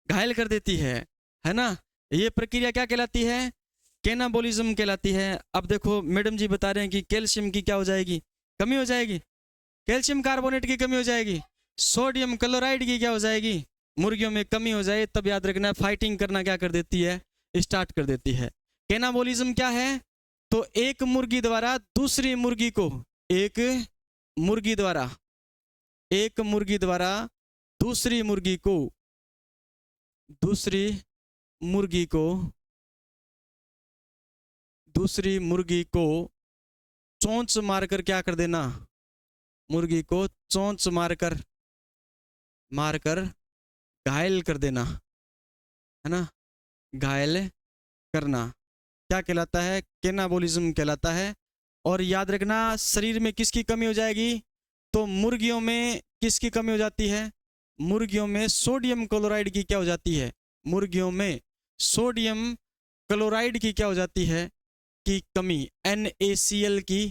घायल कर देती है ना? ये प्रक्रिया क्या कहलाती है? कैनाबोलिज्म कहलाती है। अब देखो मैडम जी बता रहे हैं कि कैल्शियम की क्या हो जाएगी? कमी हो जाएगी। कैल्शियम कार्बोनेट की कमी हो जाएगी। सोडियम क्लोराइड की क्या हो जाएगी? मुर्गियों में कमी हो जाए, तब याद रखना फाइटिंग करना क्या कर देती है? स्टार्ट कर देती है। कैनाबोलिज्म क्या है? तो एक मुर्गी द्वारा दूसरी मुर्गी को, एक मुर्गी द्वारा, एक मुर्गी द्वारा दूसरी मुर्गी को, दूसरी मुर्गी को, दूसरी मुर्गी को चोंच मारकर क्या कर देना? मुर्गी को चोंच मारकर, मारकर घायल कर देना, है ना? घायल करना क्या कहलाता है? कैनाबोलिज्म कहलाता है। और याद रखना शरीर में किसकी कमी हो जाएगी? तो मुर्गियों में किसकी कमी हो जाती है? मुर्गियों में सोडियम क्लोराइड की क्या हो जाती है? मुर्गियों में सोडियम क्लोराइड की क्या हो जाती है? की कमी, NaCl की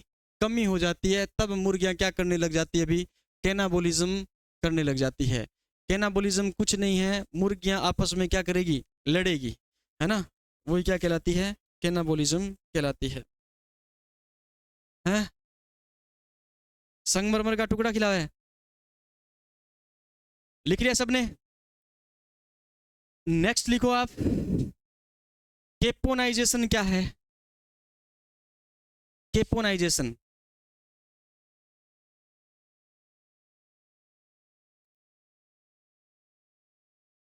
कमी हो जाती है। तब मुर्गियां क्या करने लग जाती है? अभी कैनाबोलिज्म करने लग जाती है। कैनाबोलिज्म कुछ नहीं है, मुर्गियां आपस में क्या करेगी? लड़ेगी, है ना? वही क्या कहलाती है? कैनाबोलिज्म कहलाती है? संगमरमर का टुकड़ा खिलाया है, लिख लिया सबने? नेक्स्ट लिखो आप, केपोनाइजेशन क्या है? केपोनाइजेशन,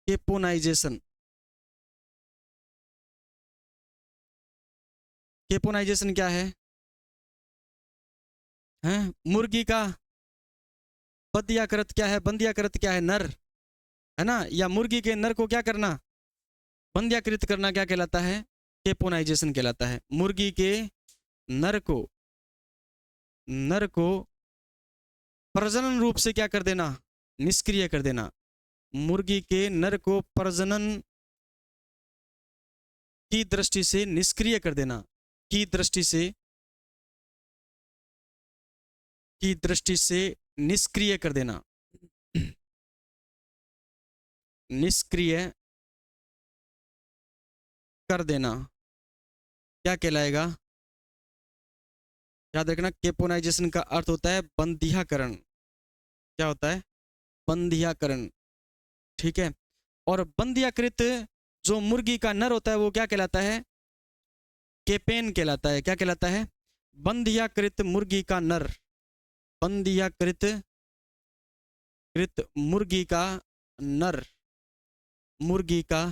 केपोनाइजेशन, केपोनाइजेशन क्या है? हैं? मुर्गी का बंध्याकृत क्या है? बंध्याकृत क्या है? नर, है ना? या मुर्गी के नर को क्या करना? बंध्याकृत करना क्या कहलाता है? केपोनाइजेशन कहलाता है। मुर्गी के नर को, नर को प्रजनन रूप से क्या कर देना? निष्क्रिय कर देना। मुर्गी के नर को प्रजनन की दृष्टि से निष्क्रिय कर देना, की दृष्टि से, की दृष्टि से निष्क्रिय कर देना, निष्क्रिय कर देना क्या कहलाएगा? याद रखना केपोनाइजेशन का अर्थ होता है बंध्याकरण। क्या होता है? बंध्याकरण। ठीक है, और बंध्याकृत जो मुर्गी का नर होता है वो क्या कहलाता है? केपेन कहलाता है। क्या कहलाता है? बंध्याकृत मुर्गी का नर, बंध्याकृत कृत मुर्गी का नर, मुर्गी का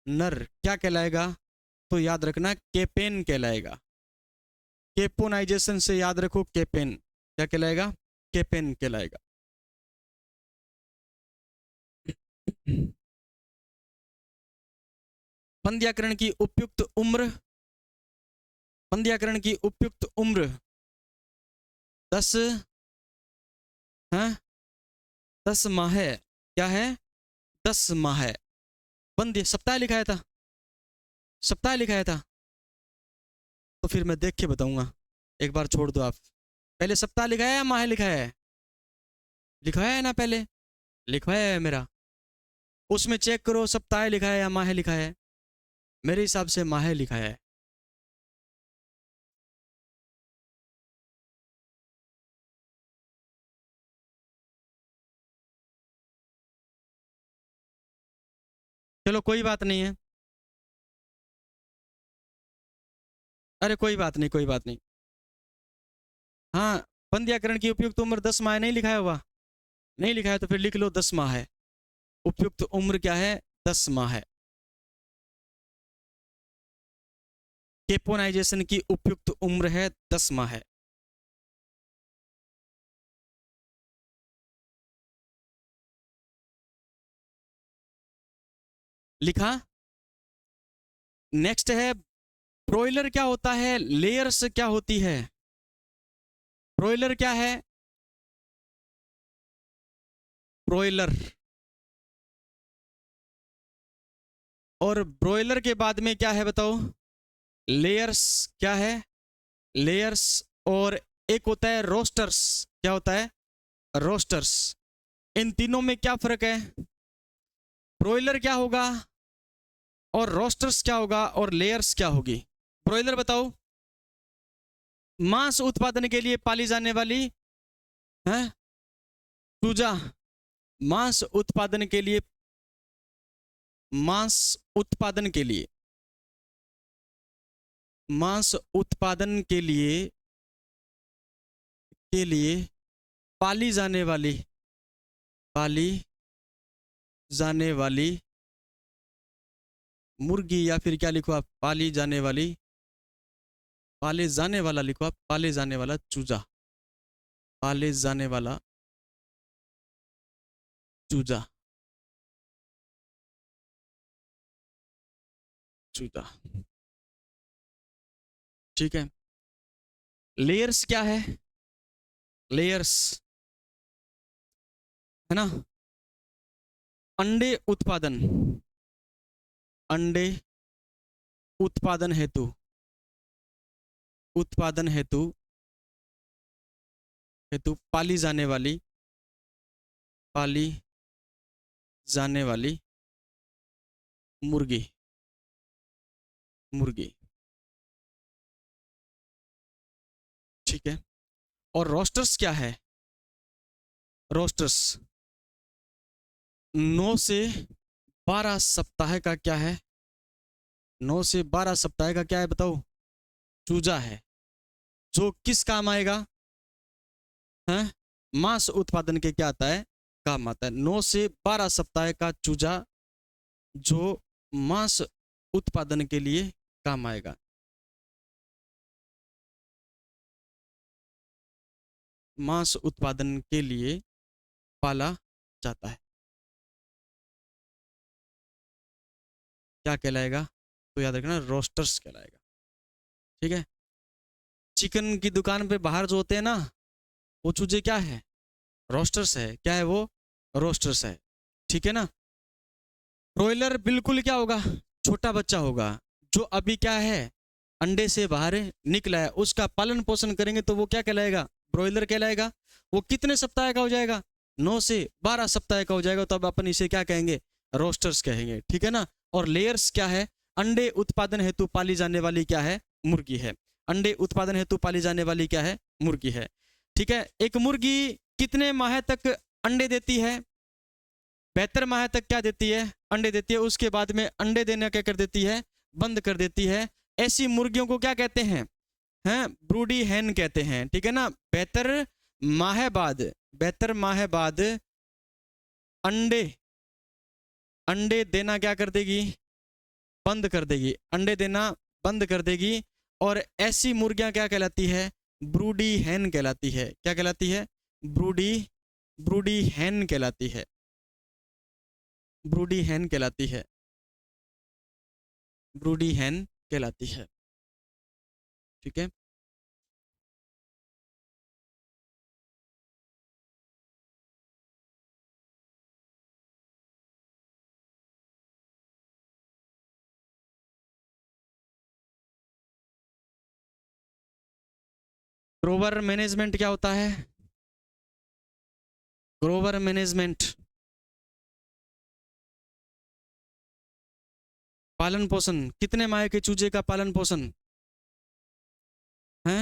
नर क्या कहलाएगा? तो याद रखना केपेन कहलाएगा। केपोनाइजेशन से याद रखो केपेन क्या कहलाएगा? केपेन कहलाएगा। पंद्याकरण की उपयुक्त उम्र, पंद्याकरण की उपयुक्त उम्र 10, हाँ 10 माह है। क्या है? 10 माह है। बंध्य सप्ताह लिखाया था, सप्ताह लिखाया था, तो फिर मैं देख के बताऊंगा, एक बार छोड़ दो आप। पहले सप्ताह लिखाया है या माह लिखाया है? लिखाया है ना, पहले लिखवाया है मेरा, उसमें चेक करो सप्ताह लिखा है या माह लिखा है। मेरे हिसाब से माह लिखा है। चलो कोई बात नहीं है, अरे कोई बात नहीं, कोई बात नहीं। हाँ, पंद्याकरण की उपयुक्त उम्र 10 माह नहीं लिखाया हुआ, नहीं लिखा है तो फिर लिख लो 10 माह है। उपयुक्त उम्र क्या है? 10 माह है। केपोनाइजेशन की उपयुक्त उम्र है 10 माह है। लिखा। नेक्स्ट है ब्रोइलर क्या होता है, लेयर्स क्या होती है? ब्रोइलर क्या है? ब्रोइलर। और ब्रोइलर के बाद में क्या है बताओ? लेयर्स क्या है? लेयर्स। और एक होता है रोस्टर्स। क्या होता है? रोस्टर्स। इन तीनों में क्या फर्क है? ब्रोइलर क्या होगा और रोस्टर्स क्या होगा और लेयर्स क्या होगी? ब्रोइलर बताओ। मांस उत्पादन के लिए पाली जाने वाली है चूजा। मांस उत्पादन के लिए, मांस उत्पादन के लिए, मांस उत्पादन के लिए पाली जाने वाली, पाली जाने वाली मुर्गी, या फिर क्या लिखो आप? पाली जाने वाली, पाले जाने वाला लिखो आप, पाले जाने वाला चूजा, पाले जाने वाला चूजा, चूजा। ठीक है। लेयर्स क्या है? लेयर्स है ना, अंडे उत्पादन, अंडे उत्पादन हेतु, उत्पादन हेतु, हेतु पाली जाने वाली, पाली जाने वाली मुर्गी, मुर्गी। ठीक है। और रोस्टर्स क्या है? रोस्टर्स 9 से 12 सप्ताह का क्या है? 9 से 12 सप्ताह का क्या है बताओ? चूजा है, जो किस काम आएगा? है मांस उत्पादन के क्या आता है? काम आता है। 9 से 12 सप्ताह का चूजा जो मांस उत्पादन के लिए काम आएगा। मांस उत्पादन के लिए पाला जाता है। क्या कहलाएगा? तो याद रखना, रोस्टर्स कहलाएगा। ठीक है। चिकन की दुकान पे बाहर जो होते हैं ना, वो चूजे क्या है? रोस्टर्स है। क्या है वो? रोस्टर्स है। ठीक है ना। ब्रॉयलर बिल्कुल क्या होगा? छोटा बच्चा होगा, जो अभी क्या है, अंडे से बाहर निकला है, उसका पालन पोषण करेंगे तो वो क्या कहलाएगा? ब्रॉयलर कहलाएगा। वो कितने सप्ताह का हो जाएगा? 9 से 12 सप्ताह का हो जाएगा, तो अब अपन इसे क्या कहेंगे? रोस्टर्स कहेंगे। ठीक है ना। और लेयर्स क्या है? अंडे उत्पादन हेतु पाली जाने वाली क्या है? मुर्गी है। अंडे उत्पादन हेतु पाली जाने वाली क्या है? मुर्गी है। ठीक है। एक मुर्गी कितने माह तक अंडे देती है? 72 माह तक क्या देती है? अंडे देती है। उसके बाद में अंडे देना क्या कर देती है? बंद कर देती है। ऐसी मुर्गियों को क्या कहते हैं? हैं ब्रूडी हैन कहते हैं। ठीक है ना। 72 माह बाद, 72 माह बाद अंडे, अंडे देना क्या कर देगी? बंद कर देगी। अंडे देना बंद कर देगी। और ऐसी मुर्गियां क्या कहलाती है? ब्रूडी हैन कहलाती है। क्या कहलाती है? ब्रूडी, ब्रूडी हैन कहलाती है। ब्रूडी हैन कहलाती है। ब्रूडी हैन कहलाती है। ठीक है। ग्रोवर मैनेजमेंट क्या होता है? ग्रोवर मैनेजमेंट पालन पोषण, कितने माह के चूजे का पालन पोषण है?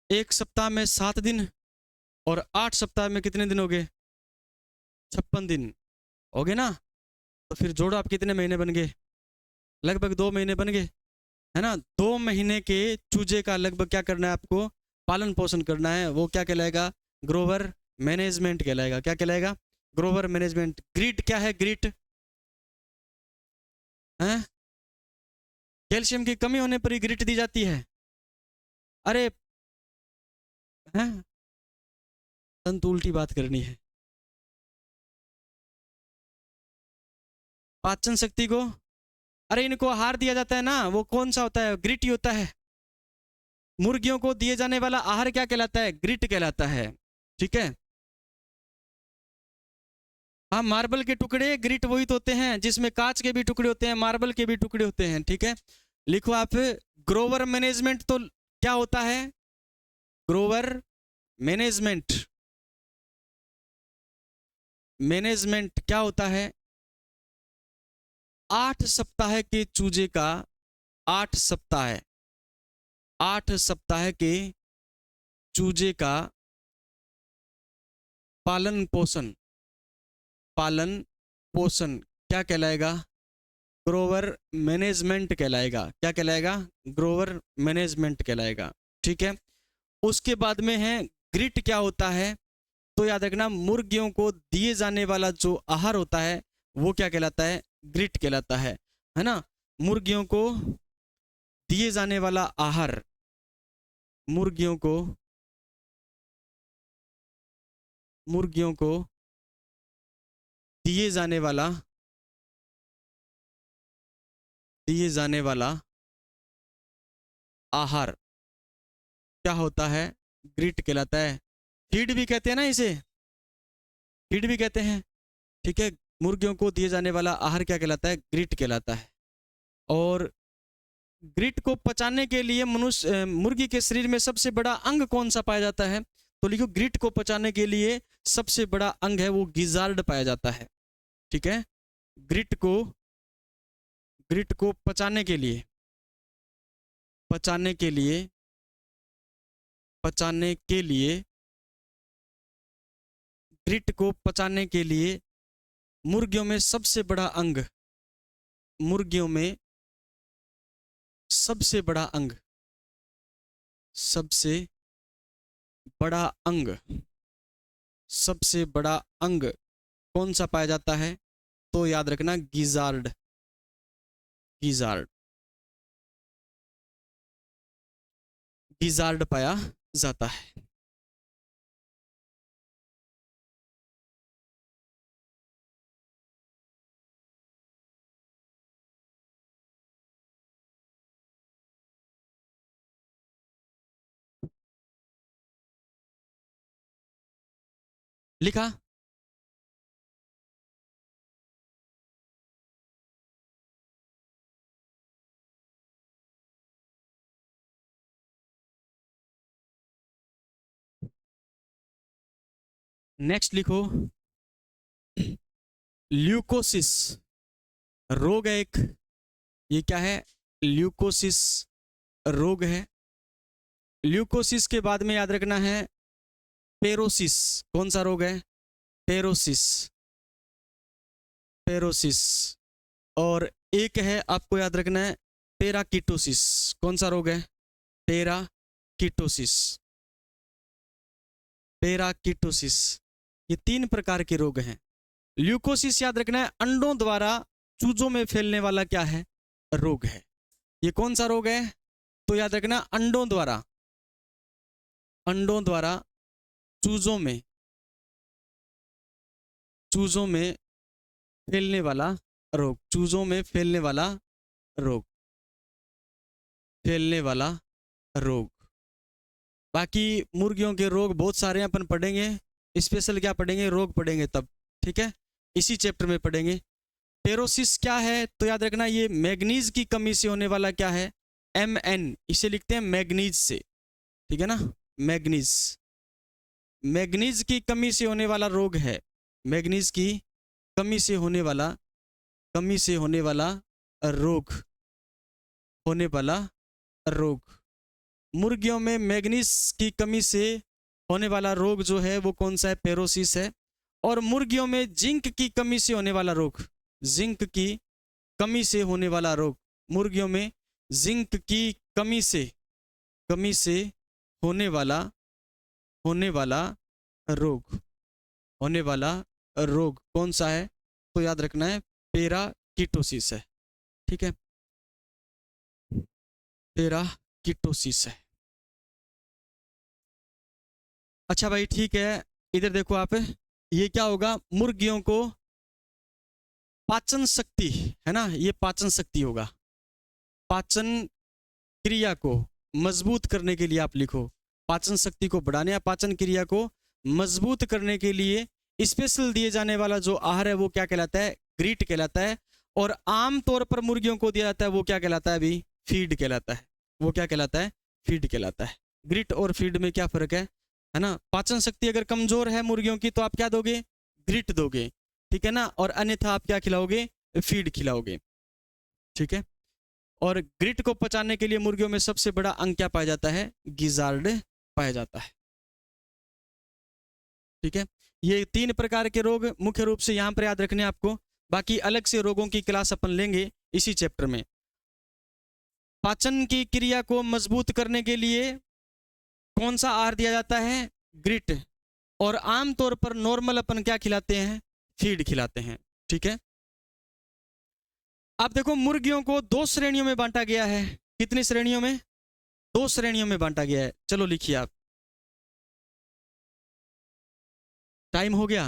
1 सप्ताह में 7 दिन और 8 सप्ताह में कितने दिन हो गए? 56 दिन हो गए ना। तो फिर जोड़ो आप, कितने महीने बन गए? लगभग 2 महीने बन गए, है ना। 2 महीने के चूजे का लगभग क्या करना है आपको? पालन पोषण करना है। वो क्या कहलाएगा? ग्रोवर मैनेजमेंट कहलाएगा। क्या कहलाएगा? ग्रोवर मैनेजमेंट। ग्रिट क्या है? ग्रिट है, कैल्शियम की कमी होने पर ही ग्रिट दी जाती है। अरे हैं, तंतु उल्टी बात करनी है। पाचन शक्ति को, अरे इनको आहार दिया जाता है ना, वो कौन सा होता है? ग्रिट ही होता है। मुर्गियों को दिए जाने वाला आहार क्या कहलाता है? ग्रिट कहलाता है। ठीक है। हाँ, मार्बल के टुकड़े ग्रिट वही तो होते हैं, जिसमें कांच के भी टुकड़े होते हैं, मार्बल के भी टुकड़े होते हैं। ठीक है। लिखो आप, ग्रोवर मैनेजमेंट तो क्या होता है? ग्रोवर मैनेजमेंट, मैनेजमेंट क्या होता है? 8 सप्ताह के चूजे का, 8 सप्ताह, 8 सप्ताह के चूजे का पालन पोषण, पालन पोषण क्या कहलाएगा? ग्रोवर मैनेजमेंट कहलाएगा। क्या कहलाएगा? ग्रोवर मैनेजमेंट कहलाएगा। ठीक है। उसके बाद में है ग्रिट। क्या होता है? तो याद रखना, मुर्गियों को दिए जाने वाला जो आहार होता है वो क्या कहलाता है? ग्रिट कहलाता है ना। मुर्गियों को दिए जाने वाला आहार, मुर्गियों को, मुर्गियों को दिए जाने वाला, दिए जाने वाला आहार क्या होता है? ग्रिट कहलाता है। फीड भी कहते हैं ना इसे, फीड भी कहते हैं। ठीक है। मुर्गियों को दिए जाने वाला आहार क्या कहलाता है? ग्रिट कहलाता है। और ग्रिट को पचाने के लिए मनुष्य, मुर्गी के शरीर में सबसे बड़ा अंग कौन सा पाया जाता है? तो लिखो, ग्रिट को पचाने के लिए सबसे बड़ा अंग है वो गिजार्ड पाया जाता है। ठीक है। ग्रिट को, ग्रिट को पचाने के लिए, पचाने के लिए, पचाने के लिए, ग्रिट को पचाने के लिए मुर्गियों में सबसे बड़ा अंग, मुर्गियों में सबसे बड़ा अंग, सबसे बड़ा अंग, सबसे बड़ा अंग कौन सा पाया जाता है? तो याद रखना, गिजार्ड, गिजार्ड, गिजार्ड पाया जाता है। लिखा? नेक्स्ट लिखो, ल्यूकोसिस रोग है एक। ये क्या है? ल्यूकोसिस रोग है। ल्यूकोसिस के बाद में याद रखना है पेरोसिस। कौन सा रोग है? पेरोसिस, पेरोसिस। और एक है आपको याद रखना है पेराकिटोसिस। कौन सा रोग है? पेराकिटोसिस, पेराकिटोसिस। ये 3 प्रकार के रोग हैं। ल्यूकोसिस याद रखना है अंडों द्वारा चूजों में फैलने वाला क्या है? रोग है। ये कौन सा रोग है? तो याद रखना अंडों द्वारा, अंडों द्वारा चूजों में, चूजों में फैलने वाला रोग, चूजों में फैलने वाला रोग, फैलने वाला रोग। बाकी मुर्गियों के रोग बहुत सारे अपन पढ़ेंगे, स्पेशल क्या पढ़ेंगे, रोग पढ़ेंगे तब, ठीक है, इसी चैप्टर में पढ़ेंगे। टेरोसिस क्या है तो याद रखना, ये मैग्नीज की कमी से होने वाला क्या है, MN, इसे लिखते हैं मैग्नीज से, ठीक है ना, मैग्नीज, मैग्नीज की कमी से होने वाला रोग है, मैग्नीज की कमी से होने वाला, कमी से होने वाला रोग, होने वाला रोग। मुर्गियों में मैग्नीज की कमी से होने वाला रोग जो है वो कौन सा है, पेरोसिस है। और मुर्गियों में जिंक की कमी से होने वाला रोग, जिंक की कमी से होने वाला रोग, मुर्गियों में जिंक की कमी से होने वाला रोग, होने वाला रोग कौन सा है तो याद रखना है पेराकिटोसिस है, ठीक है, पेराकिटोसिस है। अच्छा भाई ठीक है, इधर देखो आप, ये क्या होगा, मुर्गियों को पाचन शक्ति है ना, ये पाचन शक्ति होगा, पाचन क्रिया को मजबूत करने के लिए आप लिखो, पाचन शक्ति को बढ़ाने या पाचन क्रिया को मजबूत करने के लिए स्पेशल दिए जाने वाला जो आहार है वो क्या कहलाता है, ग्रीट कहलाता है। और आम तौर पर मुर्गियों को दिया जाता है वो क्या कहलाता है, अभी फीड कहलाता है, वो क्या कहलाता है, फीड कहलाता है। ग्रिट और फीड में क्या फर्क है ना, पाचन शक्ति अगर कमजोर है मुर्गियों की तो आप क्या दोगे, ग्रिट दोगे, ठीक है ना, और अन्यथा आप क्या खिलाओगे, फीड खिलाओगे, ठीक है। और ग्रिट को पचाने के लिए मुर्गियों में सबसे बड़ा अंग क्या पाया जाता है, गिजार्ड पाया जाता है, ठीक है। ये 3 प्रकार के रोग मुख्य रूप से यहां पर याद रखने आपको, बाकी अलग से रोगों की क्लास अपन लेंगे इसी चैप्टर में। पाचन की क्रिया को मजबूत करने के लिए कौन सा आहार दिया जाता है, ग्रिट, और आमतौर पर नॉर्मल अपन क्या खिलाते हैं, फीड खिलाते हैं, ठीक है। अब देखो मुर्गियों को 2 श्रेणियों में बांटा गया है, कितनी श्रेणियों में, 2 श्रेणियों में बांटा गया है। चलो लिखिए आप, टाइम हो गया,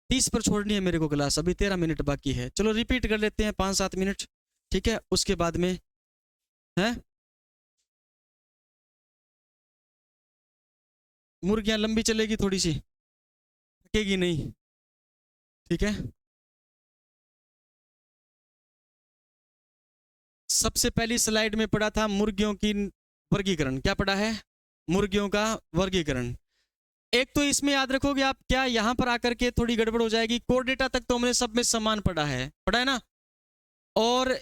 30 पर छोड़नी है मेरे को क्लास, अभी 13 मिनट बाकी है। चलो रिपीट कर लेते हैं 5-7 मिनट, ठीक है, उसके बाद में है मुर्गियां लंबी चलेगी थोड़ी सी, थकेगी नहीं, ठीक है। सबसे पहली स्लाइड में पढ़ा था मुर्गियों की वर्गीकरण, क्या पढ़ा है, मुर्गियों का वर्गीकरण। एक तो इसमें याद रखोगे आप, क्या यहां पर आकर के थोड़ी गड़बड़ हो जाएगी, कोर डेटा तक तो हमने सब में समान पढ़ा है ना, और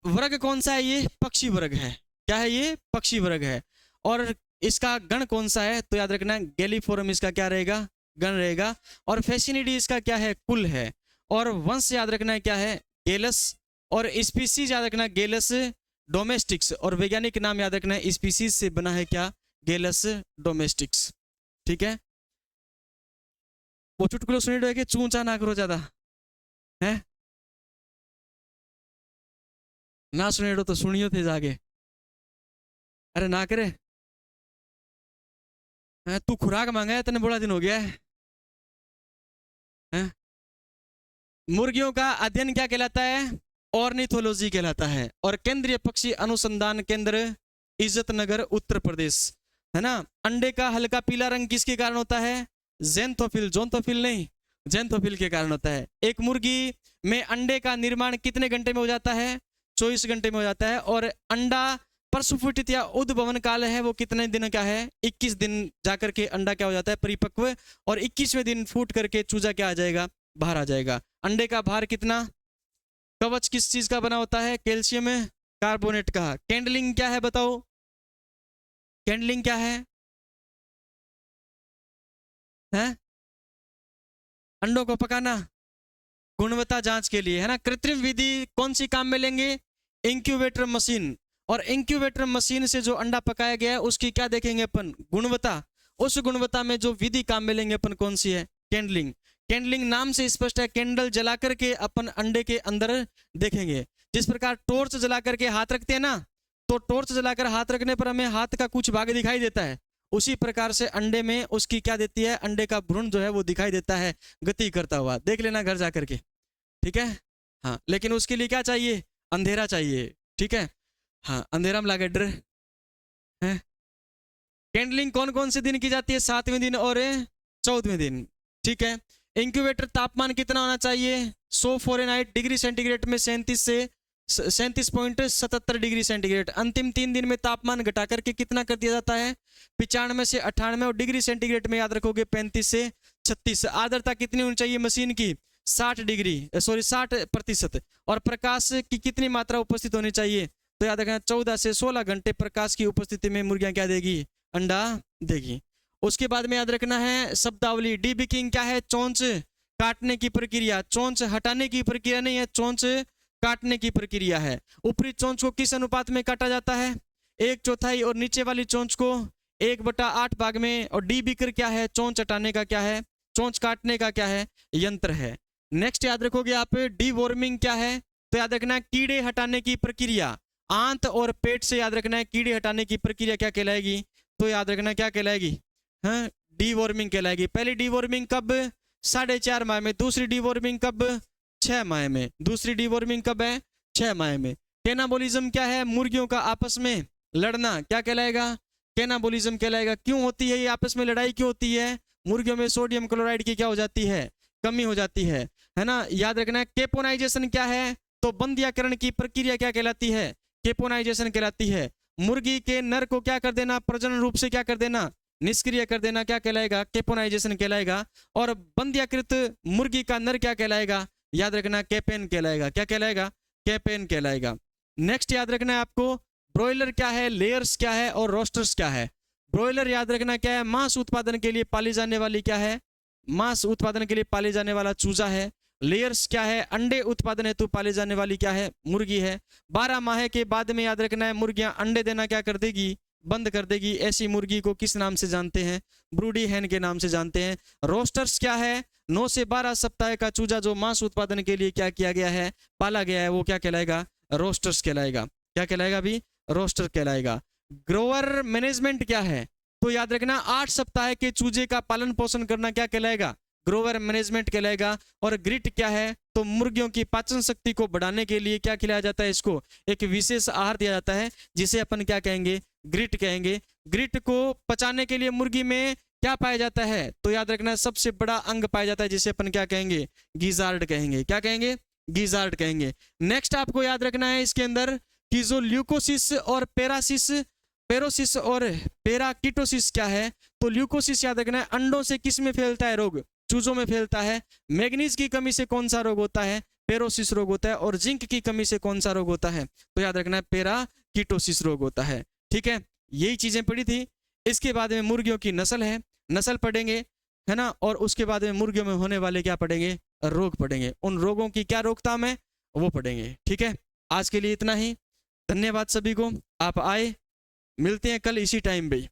वर्ग कौन सा है, ये पक्षी वर्ग है, क्या है ये, पक्षी वर्ग है। और इसका गण कौन सा है तो याद रखना, गैलीफोरम इसका क्या रहेगा, गण रहेगा। और फैसिनिडी इसका क्या है, कुल है। और वंश याद रखना है क्या है, गेलस। और स्पीसीज याद रखना, गेलस डोमेस्टिक्स। और वैज्ञानिक नाम याद रखना है, स्पीसीज से बना है क्या, गेलस डोमेस्टिक्स, ठीक है। वो चुटकुलो सुनी रहे कि चूचा ना करो ज्यादा है ना, सुने तो सुनियो थे जाके, अरे ना करे, तू खुराक मांगा है, तने बड़ा दिन हो गया है? मुर्गियों का अध्ययन क्या कहलाता है, ऑर्निथोलॉजी कहलाता है। और केंद्रीय पक्षी अनुसंधान केंद्र, इज्जत नगर, उत्तर प्रदेश, है ना। अंडे का हल्का पीला रंग किसके कारण होता है, ज़ेंथोफिल, जोंथोफिल नहीं, ज़ेंथोफिल के कारण होता है। एक मुर्गी में अंडे का निर्माण कितने घंटे में हो जाता है, 24 घंटे में हो जाता है। और अंडा प्रस्फुटित या उद्भवन काल है वो कितने दिन का है, 21 दिन जाकर के अंडा क्या हो जाता है, परिपक्व। और 21वें दिन फूट करके चूजा क्या आ जाएगा, बाहर आ जाएगा। अंडे का भार कितना, कवच किस चीज का बना होता है, कैल्शियम कार्बोनेट का। कैंडलिंग क्या है बताओ, कैंडलिंग क्या है, हैं? अंडों को पकाना, गुणवत्ता जांच के लिए, है ना। कृत्रिम विधि कौन सी काम में लेंगे, इंक्यूबेटर मशीन। और इंक्यूबेटर मशीन से जो अंडा पकाया गया है उसकी क्या देखेंगे अपन, गुणवत्ता। उस गुणवत्ता में जो विधि काम में लेंगे अपन कौन सी है, कैंडलिंग। कैंडलिंग नाम से स्पष्ट है, कैंडल जला करके अपन अंडे के अंदर देखेंगे। जिस प्रकार टॉर्च जला करके हाथ रखते हैं ना, तो टॉर्च जलाकर हाथ रखने पर हमें हाथ का कुछ भाग दिखाई देता है, उसी प्रकार से अंडे में उसकी क्या देती है, अंडे का भ्रूण जो है वो दिखाई देता है गति करता हुआ। देख लेना घर जा करके, ठीक है। हाँ, लेकिन उसके लिए क्या चाहिए? अंधेरा चाहिए, ठीक है। हाँ, अंधेरा में लागे डर है। कैंडलिंग कौन कौन से दिन की जाती है? 7वें दिन और 14वें दिन, ठीक है। इंक्यूबेटर तापमान कितना होना चाहिए? 100 फ़ारेनहाइट, डिग्री सेंटीग्रेड में 37 से 37.77 डिग्री सेंटीग्रेड। अंतिम 3 दिन में तापमान घटा करके कितना कर दिया जाता है? 95 से 98, और डिग्री सेंटीग्रेड में याद रखोगे 35 से 36। आर्द्रता कितनी होनी चाहिए मशीन की? 60%। और प्रकाश की कितनी मात्रा उपस्थित होनी चाहिए? तो याद रखना 14 से 16 घंटे प्रकाश की उपस्थिति में मुर्गियां क्या देगी? अंडा देगी। उसके बाद में याद रखना है शब्दावली। डीबिकिंग क्या है? चोंच काटने की प्रक्रिया। चोंच हटाने की प्रक्रिया नहीं है, चोंच काटने की प्रक्रिया है। ऊपरी चोंच को किस अनुपात में काटा जाता है? 1/4, और नीचे वाली चोंच को 1/8 भाग में। और डीबिकर क्या है? चोंच हटाने का क्या है? चोंच काटने का क्या है? यंत्र है। नेक्स्ट याद रखोगे आप डीवॉर्मिंग क्या है? तो याद रखना है कीड़े हटाने की प्रक्रिया। आंत और पेट से याद रखना है कीड़े हटाने की प्रक्रिया क्या कहलाएगी? तो याद रखना क्या कहलाएगी? हाँ, डीवॉर्मिंग कहलाएगी। पहली डीवॉर्मिंग कब? 4.5 माह में। दूसरी डीवॉर्मिंग कब? 6 माह में। दूसरी डीवॉर्मिंग कब है? 6 माह में। कैनाबोलिज्म क्या है? मुर्गियों का आपस में लड़ना क्या कहलाएगा? कैनाबोलिज्म कहलाएगा। क्यों होती है ये आपस में लड़ाई? क्यों होती है? मुर्गियों में सोडियम क्लोराइड की क्या हो जाती है? कमी हो जाती है ना। याद रखना है केपोनाइजेशन क्या है? तो बंधियाकरण की प्रक्रिया क्या कहलाती है? केपोनाइजेशन कहलाती है। मुर्गी के नर को क्या कर देना? प्रजनन रूप से क्या कर देना? निष्क्रिय कर देना क्या कहलाएगा? केपोनाइजेशन कहलाएगा। और बंध्याकृत मुर्गी का नर क्या कहलाएगा? याद रखना कैपेन कहलाएगा। क्या कहलाएगा? कैपेन कहलाएगा। नेक्स्ट याद रखना है आपको ब्रॉयलर क्या है, लेयर्स क्या है, और रोस्टर्स क्या है। ब्रॉयलर याद रखना क्या है? मांस उत्पादन के लिए पाली जाने वाली क्या है? मांस उत्पादन के लिए पाले जाने वाला चूजा है। लेयर्स क्या है? अंडे उत्पादन हेतु पाले जाने वाली क्या है? मुर्गी है। 12 माह के बाद में याद रखना है मुर्गियां अंडे देना क्या कर देगी? बंद कर देगी। ऐसी मुर्गी को किस नाम से जानते हैं? ब्रूडी हैन के नाम से जानते हैं। रोस्टर्स क्या है? 9 से 12 सप्ताह का चूजा जो मांस उत्पादन के लिए क्या किया गया है? पाला गया है, वो क्या कहलाएगा? रोस्टर्स कहलाएगा। क्या कहलाएगा अभी? रोस्टर कहलाएगा। ग्रोवर मैनेजमेंट क्या है? तो याद रखना 8 सप्ताह के चूजे का पालन पोषण करना क्या कहलाएगा? ग्रोवर मैनेजमेंट कहलाएगा। और ग्रिट क्या है? तो मुर्गियों की पाचन शक्ति को बढ़ाने के लिए क्या खिलाया जाता है? इसको एक विशेष आहार दिया जाता है जिसे अपन क्या कहेंगे? ग्रिट कहेंगे। ग्रिट को पचाने के लिए मुर्गी में क्या पाया जाता है? तो याद रखना सबसे बड़ा अंग पाया जाता है जिसे अपन क्या कहेंगे? गीजार्ड कहेंगे। क्या कहेंगे? गीजार्ड कहेंगे। नेक्स्ट आपको याद रखना है इसके अंदर कि जो ल्यूकोसिस और पेरोसिस और पेराकिटोसिस क्या है? तो ल्यूकोसिस याद रखना है अंडों से किस में फैलता है रोग? चूजों में फैलता है। मैग्नीज की कमी से कौन सा रोग होता है? पेरोसिस रोग होता है। और जिंक की कमी से कौन सा रोग होता है? तो याद रखना है पेराकिटोसिस रोग होता है। ठीक है, यही चीजें पढ़ी थी। इसके बाद में मुर्गियों की नस्ल है, नस्ल पढ़ेंगे, है ना। और उसके बाद में मुर्गियों में होने वाले क्या पढ़ेंगे? रोग पढ़ेंगे। उन रोगों की क्या रोकथाम है वो पढ़ेंगे। ठीक है, आज के लिए इतना ही। धन्यवाद सभी को, आप आए। मिलते हैं कल इसी टाइम पे।